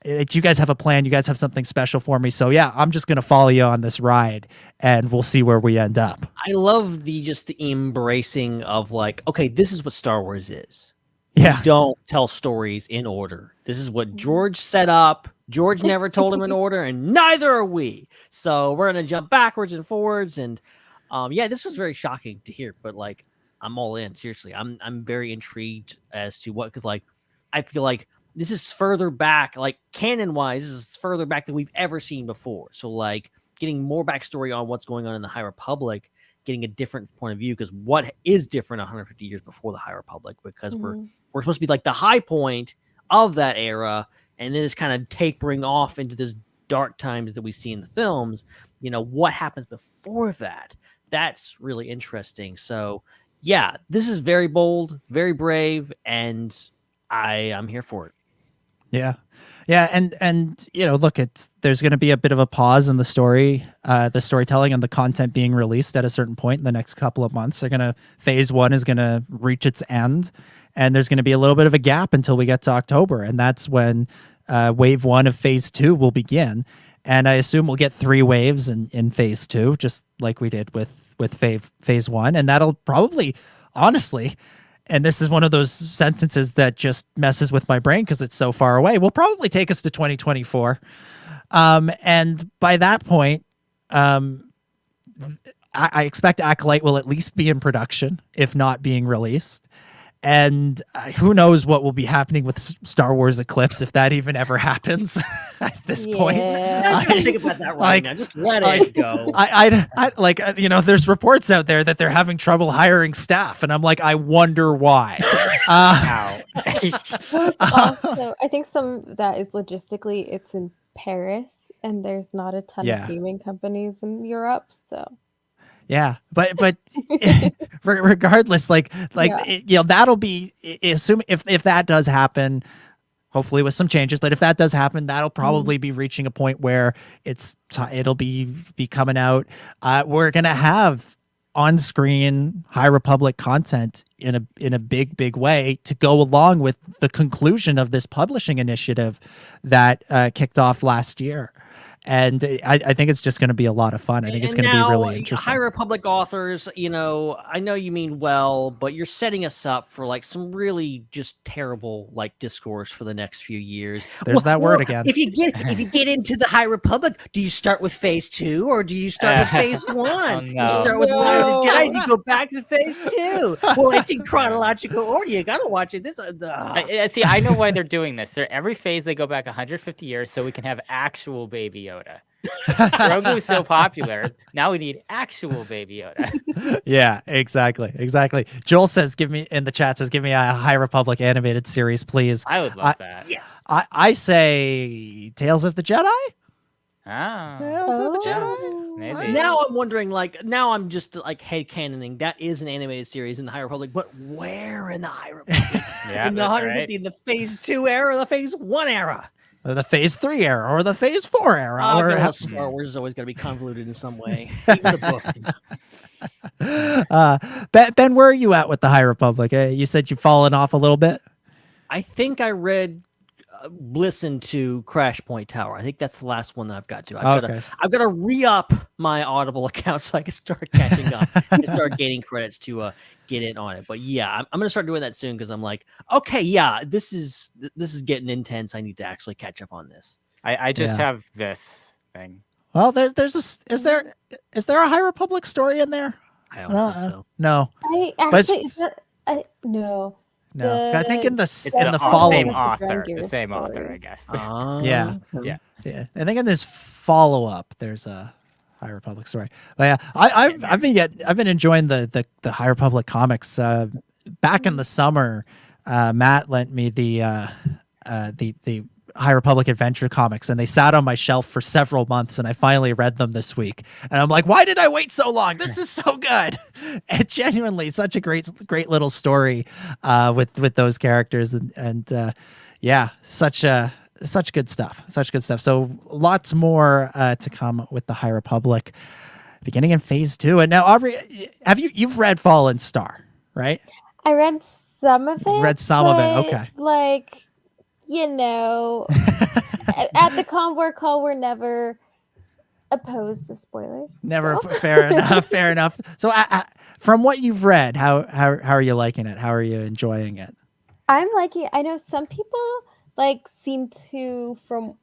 [SPEAKER 8] You guys have a plan. You guys have something special for me. So yeah, I'm just gonna follow you on this ride, and we'll see where we end up.
[SPEAKER 6] I love the embracing of like, okay, this is what Star Wars is.
[SPEAKER 8] Yeah,
[SPEAKER 6] we don't tell stories in order. This is what George set up. George never told him in order, and neither are we. So we're gonna jump backwards and forwards, and yeah, this was very shocking to hear, but like, I'm all in. Seriously, I'm very intrigued as to what, because like I feel like this is further back, like canon wise, this is further back than we've ever seen before. So like getting more backstory on what's going on in the High Republic, getting a different point of view, because what is different 150 years before the High Republic, because we're supposed to be like the high point of that era, and then it's kind of tapering off into this dark times that we see in the films. You know, what happens before that? That's really interesting. So yeah, this is very bold, very brave, and I'm here for it.
[SPEAKER 8] Yeah. And you know, look, there's going to be a bit of a pause in the storytelling and the content being released at a certain point in the next couple of months. Phase 1 is going to reach its end, and there's going to be a little bit of a gap until we get to October, and that's when wave 1 of phase 2 will begin. And I assume we'll get 3 waves in phase 2, just like we did with phase 1. And that'll probably, honestly, and this is one of those sentences that just messes with my brain because it's so far away, will probably take us to 2024. And by that point, I expect Acolyte will at least be in production, if not being released. And who knows what will be happening with Star Wars Eclipse, if that even ever happens at this point.
[SPEAKER 6] I don't think about that right now. Just let it go.
[SPEAKER 8] I like, you know, there's reports out there that they're having trouble hiring staff, and I'm like, I wonder why.
[SPEAKER 11] Also, I think some of that is logistically, it's in Paris, and there's not a ton of gaming companies in Europe, so.
[SPEAKER 8] Yeah, but regardless, you know, that'll be, assume if that does happen, hopefully with some changes, but if that does happen, that'll probably be reaching a point where it'll be coming out. We're gonna have on-screen High Republic content in a big way to go along with the conclusion of this publishing initiative that kicked off last year. And I think it's just going to be a lot of fun. I think it's going to be really interesting.
[SPEAKER 6] High Republic authors, you know, I know you mean well, but you're setting us up for like some really just terrible like discourse for the next few years.
[SPEAKER 8] There's that word again.
[SPEAKER 6] If you get into the High Republic, do you start with phase 2 or do you start with phase 1?
[SPEAKER 7] Oh, no.
[SPEAKER 6] You start with Fire of the Jedi and you go back to phase 2. Well, it's in chronological order. You got to watch it.
[SPEAKER 7] See, I know why they're doing this. Every phase they go back 150 years so we can have actual Baby Yoda. Grogu's so popular. Now we need actual Baby Yoda.
[SPEAKER 8] Yeah, exactly. Joel says, give me a High Republic animated series, please.
[SPEAKER 7] I would love that.
[SPEAKER 8] I say Tales of the Jedi.
[SPEAKER 7] Ah,
[SPEAKER 8] Tales of the Jedi.
[SPEAKER 7] maybe.
[SPEAKER 6] Now I'm wondering, now I'm just headcanoning. That is an animated series in the High Republic, but where in the High Republic?
[SPEAKER 7] Yeah,
[SPEAKER 6] in the
[SPEAKER 7] that's
[SPEAKER 6] 150,
[SPEAKER 7] right.
[SPEAKER 6] the Phase 2 era, or the Phase 1 era?
[SPEAKER 8] Or the Phase 3 era, or the Phase 4 era.
[SPEAKER 6] Star Wars is always going to be convoluted in some way. Even the book.
[SPEAKER 8] Ben, where are you at with the High Republic? You said you've fallen off a little bit.
[SPEAKER 6] I think I listened to Crash Point Tower. I think that's the last one that I've got to. I've got to re-up my Audible account so I can start catching up and start gaining credits to get in on it. But yeah, I'm going to start doing that soon because I'm like, okay, yeah, this is getting intense. I need to actually catch up on this.
[SPEAKER 7] I just have this thing.
[SPEAKER 8] Well, is there a High Republic story in there?
[SPEAKER 6] I don't think so.
[SPEAKER 8] No.
[SPEAKER 11] No.
[SPEAKER 8] No, I think in the
[SPEAKER 7] same author, I guess.
[SPEAKER 8] Yeah. I think in this follow-up, there's a High Republic story. But yeah, I've been enjoying the High Republic comics. Back in the summer, Matt lent me the High Republic Adventure comics, and they sat on my shelf for several months, and I finally read them this week. And I'm like, why did I wait so long? This is so good. And genuinely such a great little story with those characters, and such good stuff. So lots more to come with the High Republic beginning in Phase 2. And now, Aubree, you've read Fallen Star, right?
[SPEAKER 11] I read some of it.
[SPEAKER 8] Okay.
[SPEAKER 11] At the Convor call, we're never opposed to spoilers.
[SPEAKER 8] Never. Fair enough. So from what you've read, how are you liking it? How are you enjoying it?
[SPEAKER 11] I'm liking it. I know some people seem to, from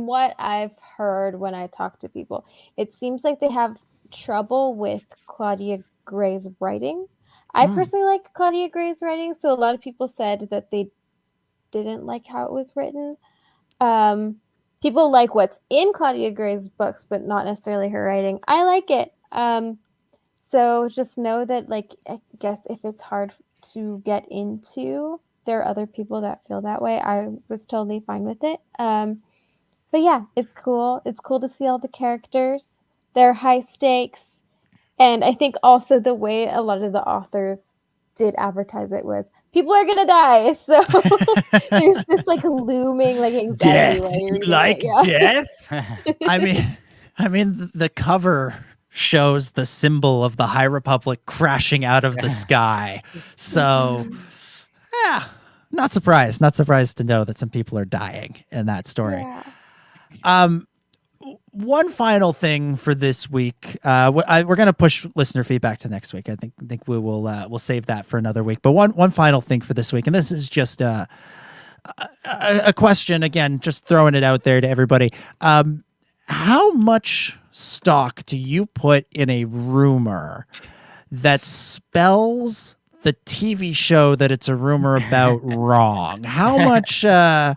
[SPEAKER 11] what I've heard when I talk to people, it seems like they have trouble with Claudia Gray's writing. I personally like Claudia Gray's writing, so a lot of people said that they didn't like how it was written. People like what's in Claudia Gray's books, but not necessarily her writing. I like it. So just know that, I guess if it's hard to get into, there are other people that feel that way. I was totally fine with it. But yeah, it's cool. It's cool to see all the characters. They're high stakes. And I think also the way a lot of the authors did advertise it was, people are gonna die, so there's this looming anxiety.
[SPEAKER 6] Death.
[SPEAKER 8] I mean, the cover shows the symbol of the High Republic crashing out of the sky. So, yeah, not surprised to know that some people are dying in that story. Yeah. One final thing for this week. We're going to push listener feedback to next week. I think we will we'll save that for another week. But one final thing for this week, and this is just a question again, just throwing it out there to everybody. How much stock do you put in a rumor that spells the TV show that it's a rumor about wrong? How much?
[SPEAKER 7] The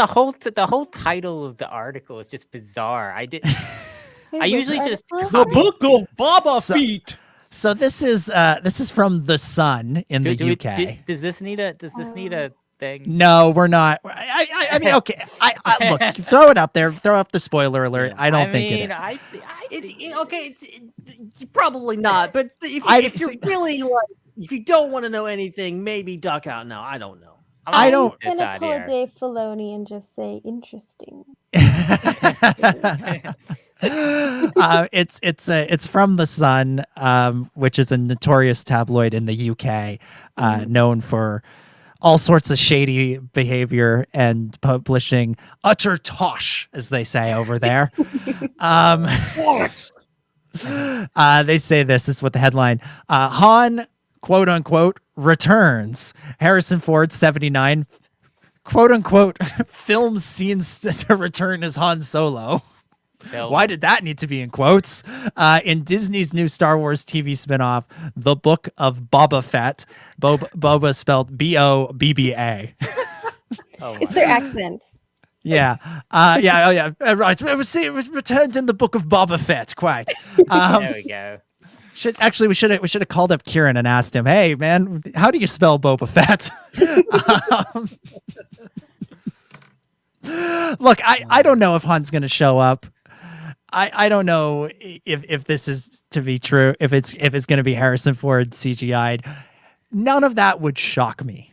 [SPEAKER 7] whole title of the article is just bizarre. I usually just
[SPEAKER 6] the book of Boba Fett.
[SPEAKER 8] So this is from The Sun in the UK.
[SPEAKER 7] Does this need a thing?
[SPEAKER 8] No, we're not. I mean, okay. I look, throw it up there. Throw up the spoiler alert. I don't think it is.
[SPEAKER 6] It's probably not. But if you're really if you don't want to know anything, maybe duck out now. I don't know.
[SPEAKER 11] I'm gonna pull a Dave Filoni and just say interesting.
[SPEAKER 8] It's from The Sun, which is a notorious tabloid in the UK, known for all sorts of shady behavior and publishing utter tosh, as they say over there. They say this is what the headline, Han, quote unquote, returns. Harrison Ford, 79, quote unquote, films scenes to return as Han Solo. Why did that need to be in quotes? In Disney's new Star Wars TV spinoff, The Book of Boba Fett, Boba spelled Bobba.
[SPEAKER 11] It's their accents.
[SPEAKER 8] Yeah. Yeah. Oh, yeah. Right. It was returned in the book of Boba Fett. Quite.
[SPEAKER 7] There we go.
[SPEAKER 8] We should have called up Kieran and asked him, "Hey, man, how do you spell Boba Fett?" Look, I don't know if Han's going to show up. I don't know if this is to be true. If it's going to be Harrison Ford CGI'd. None of that would shock me.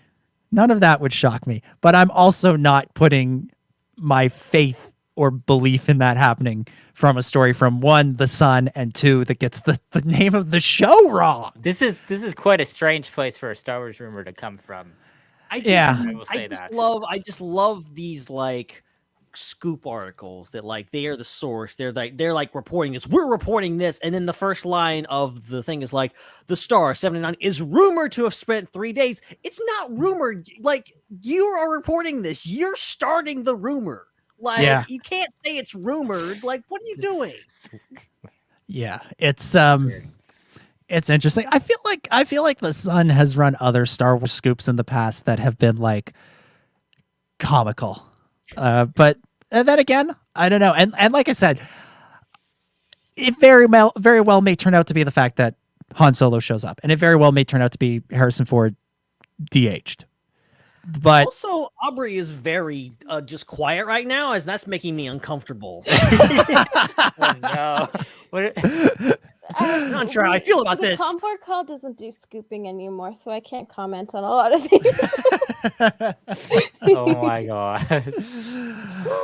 [SPEAKER 8] But I'm also not putting my faith or belief in that happening from a story from one, the son, and two, that gets the name of the show wrong.
[SPEAKER 7] This is quite a strange place for a Star Wars rumor to come from.
[SPEAKER 6] I just love these like scoop articles that like they are the source. They're like reporting this. We're reporting this, and then the first line of the thing is like the Star 79 is rumored to have spent 3 days. It's not rumored. Like you are reporting this. You're starting the rumor. Like you can't say it's rumored. Like what are you doing?
[SPEAKER 8] Yeah, it's interesting. I feel like the Sun has run other Star Wars scoops in the past that have been like comical. But then again, I don't know. And like I said, it very well may turn out to be the fact that Han Solo shows up, and it very well may turn out to be Harrison Ford de-aged. But
[SPEAKER 6] also, Aubree is very just quiet right now, as that's making me uncomfortable.
[SPEAKER 7] Oh, no.
[SPEAKER 6] I'm not sure how I feel about this.
[SPEAKER 11] The Convoy call doesn't do scooping anymore, so I can't comment on a lot of things.
[SPEAKER 7] Oh my god.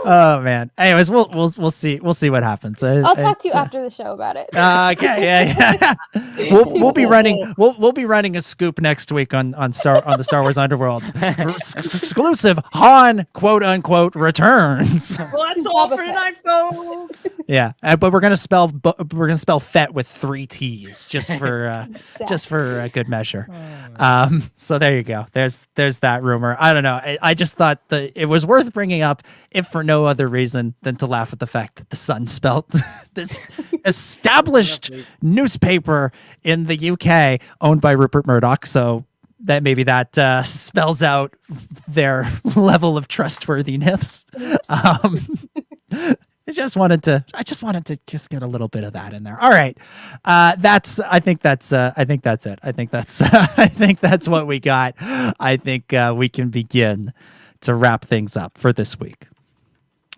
[SPEAKER 8] Oh man. Anyways, we'll see what happens.
[SPEAKER 11] I'll talk to you after the show about it.
[SPEAKER 8] Okay, yeah. We'll be running a scoop next week on the Star Wars Underworld. Exclusive Han quote unquote returns.
[SPEAKER 6] Well, that's all for tonight, folks.
[SPEAKER 8] Yeah, but we're gonna spell Fett with 3 T's just for good measure. So there you go. There's that rumor. I don't know. I just thought that it was worth bringing up, if for no other reason than to laugh at the fact that the Sun spelled this established newspaper in the UK owned by Rupert Murdoch. So that maybe that spells out their level of trustworthiness. I just wanted to get a little bit of that in there. All right. I think that's it. I think that's what we got. I think we can begin to wrap things up for this week.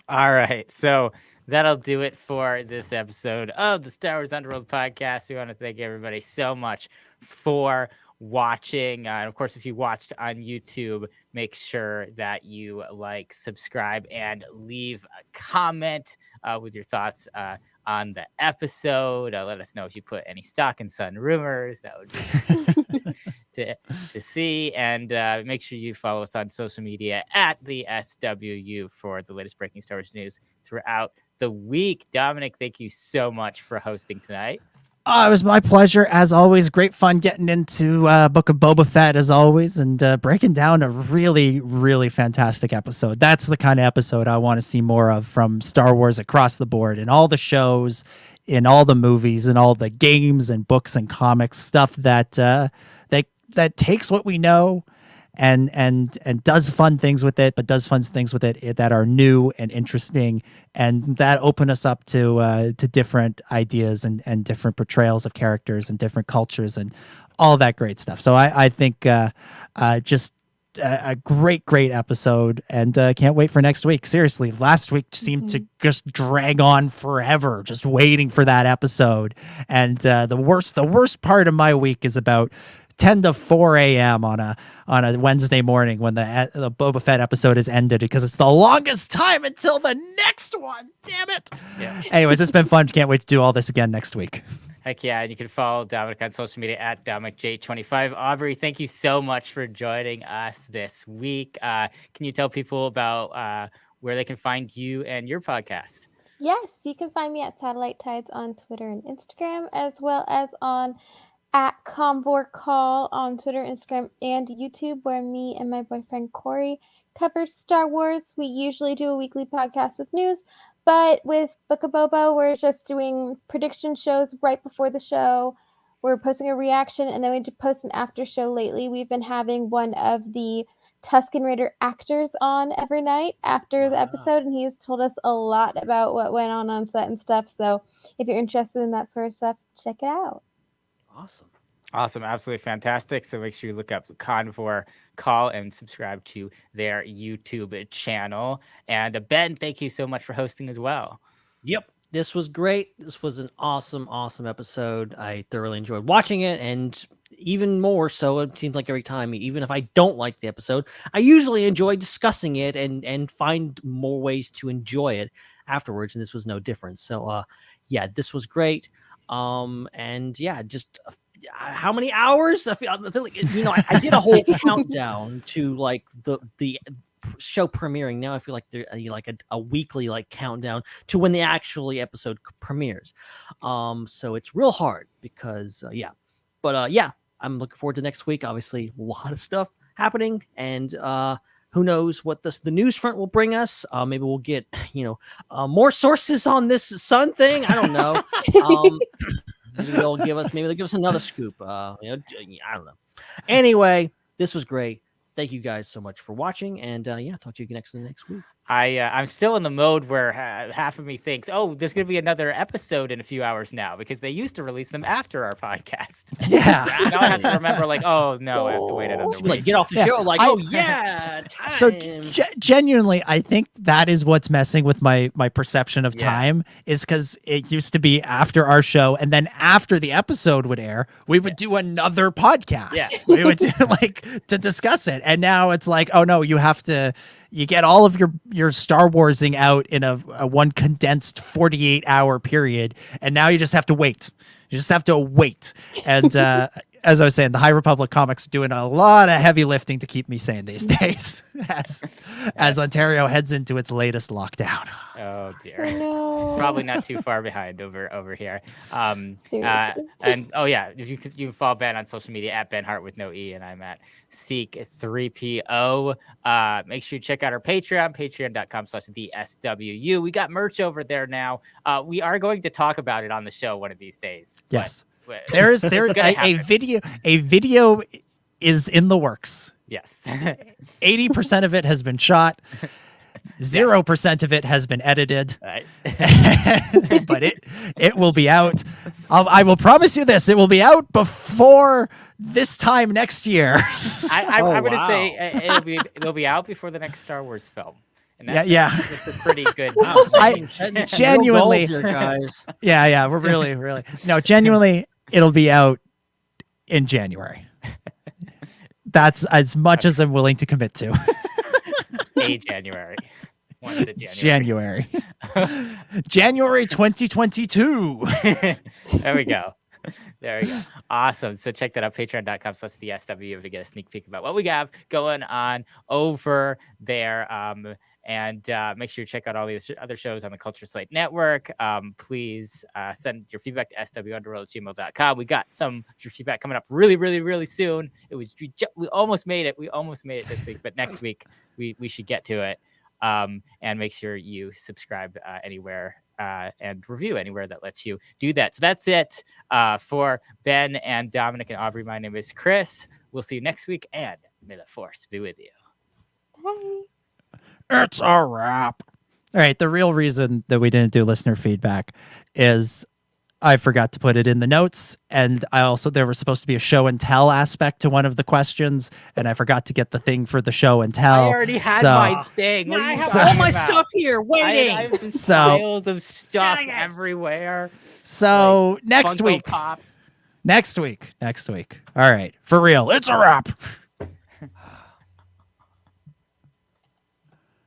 [SPEAKER 7] All right. So that'll do it for this episode of the Star Wars Underworld podcast. We want to thank everybody so much for watching. And of course, if you watched on YouTube, make sure that you like, subscribe, and leave a comment with your thoughts on the episode. Let us know if you put any stock in Sun rumors. That would be to see. And make sure you follow us on social media at the SWU for the latest breaking Star Wars news throughout the week. Dominic, thank you so much for hosting tonight.
[SPEAKER 8] It was my pleasure, as always. Great fun getting into Book of Boba Fett, as always, and breaking down a really, really fantastic episode. That's the kind of episode I want to see more of from Star Wars across the board, in all the shows, in all the movies, in all the games and books and comics, stuff that that takes what we know and does fun things with it, but does fun things with it that are new and interesting, and that open us up to different ideas and different portrayals of characters and different cultures and all that great stuff. So I think just a great episode, and can't wait for next week. Seriously, last week seemed to just drag on forever, just waiting for that episode. And the worst part of my week is about 10 to 4 a.m. on a Wednesday morning when the Boba Fett episode is ended, because it's the longest time until the next one. Damn it.
[SPEAKER 7] Yeah.
[SPEAKER 8] Anyways, it's been fun. Can't wait to do all this again next week.
[SPEAKER 7] Heck yeah. And you can follow Dominic on social media at DominicJ25. Aubree, thank you so much for joining us this week. Can you tell people about where they can find you and your podcast?
[SPEAKER 11] Yes, you can find me at Satellite Tides on Twitter and Instagram, as well as on at Convor Call on Twitter, Instagram, and YouTube, where me and my boyfriend Corey cover Star Wars. We usually do a weekly podcast with news, but with Book of Boba, we're just doing prediction shows right before the show. We're posting a reaction, and then we post an after show lately. We've been having one of the Tusken Raider actors on every night after the episode, and he's told us a lot about what went on set and stuff. So if you're interested in that sort of stuff, check it out.
[SPEAKER 6] Awesome.
[SPEAKER 7] Awesome. Absolutely fantastic. So make sure you look up Convor Call and subscribe to their YouTube channel. And Ben, thank you so much for hosting as well.
[SPEAKER 6] Yep. This was great. This was an awesome episode. I thoroughly enjoyed watching it, and even more so, it seems like every time, even if I don't like the episode, I usually enjoy discussing it and find more ways to enjoy it afterwards, and this was no different. So yeah, this was great. And yeah, just how many hours? I feel like, you know, I did a whole countdown to like the show premiering. Now I feel like they're like a weekly like countdown to when the actually episode premieres. So it's real hard because yeah, but yeah, I'm looking forward to next week. Obviously, a lot of stuff happening, and who knows what the news front will bring us. Maybe we'll get, you know, more sources on this Sun thing. I don't know. Maybe they'll give us another scoop. You know, I don't know. Anyway, this was great. Thank you guys so much for watching, and yeah, talk to you next week.
[SPEAKER 7] I'm still in the mode where half of me thinks, oh, there's going to be another episode in a few hours now, because they used to release them after our podcast.
[SPEAKER 8] Yeah.
[SPEAKER 7] So now I have to remember, like, oh no, I have to wait another week.
[SPEAKER 6] Like, get off the show, like, oh yeah, time.
[SPEAKER 8] So genuinely, I think that is what's messing with my perception of time, is because it used to be after our show, and then after the episode would air, we would do another podcast. Yeah. We would do, like, to discuss it, and now it's like, oh no, you get all of your Star Warsing out in a one condensed 48-hour period, and now you just have to wait. You just have to wait. And as I was saying, the High Republic comics are doing a lot of heavy lifting to keep me sane these days, as Ontario heads into its latest lockdown.
[SPEAKER 7] Oh dear.
[SPEAKER 11] Oh, no.
[SPEAKER 7] Probably not too far behind over here.
[SPEAKER 11] Seriously.
[SPEAKER 7] And oh yeah, if you can follow Ben on social media at Ben Hart with no E, and I'm at Seek3PO. Make sure you check out our Patreon, patreon.com/theswu. We got merch over there now. We are going to talk about it on the show one of these days.
[SPEAKER 8] Yes. There is a video is in the works.
[SPEAKER 7] Yes.
[SPEAKER 8] 80% of it has been shot. 0% of it has been edited.
[SPEAKER 7] Right.
[SPEAKER 8] But it will be out. I will promise you this: it will be out before this time next year.
[SPEAKER 7] I'm going to say it'll be out before the next Star Wars film. And that's a pretty good.
[SPEAKER 8] Genuinely,
[SPEAKER 6] here, guys.
[SPEAKER 8] Yeah, we're really no, genuinely, it'll be out in January. That's as much as I'm willing to commit to.
[SPEAKER 7] January. One of the January.
[SPEAKER 8] January 2022.
[SPEAKER 7] There we go. Awesome. So check that out, patreon.com/theswu, to get a sneak peek about what we have going on over there. And make sure you check out all these other shows on the Culture Slate Network. Please send your feedback to swunderworld@gmail.com. We got some your feedback coming up really, really, really soon. We almost made it. We almost made it this week, but next week we should get to it. And make sure you subscribe anywhere and review anywhere that lets you do that. So that's it for Ben and Dominic and Aubree. My name is Chris. We'll see you next week, and may the Force be with you.
[SPEAKER 11] Bye.
[SPEAKER 8] It's a wrap. All right. The real reason that we didn't do listener feedback is I forgot to put it in the notes. And there was supposed to be a show and tell aspect to one of the questions. And I forgot to get the thing for the show and tell.
[SPEAKER 7] I already had my thing. What
[SPEAKER 6] I have all my stuff here waiting.
[SPEAKER 7] I have just piles of stuff everywhere.
[SPEAKER 8] So
[SPEAKER 7] like
[SPEAKER 8] next
[SPEAKER 7] Funko
[SPEAKER 8] week.
[SPEAKER 7] Pops.
[SPEAKER 8] Next week. All right. For real. It's a wrap.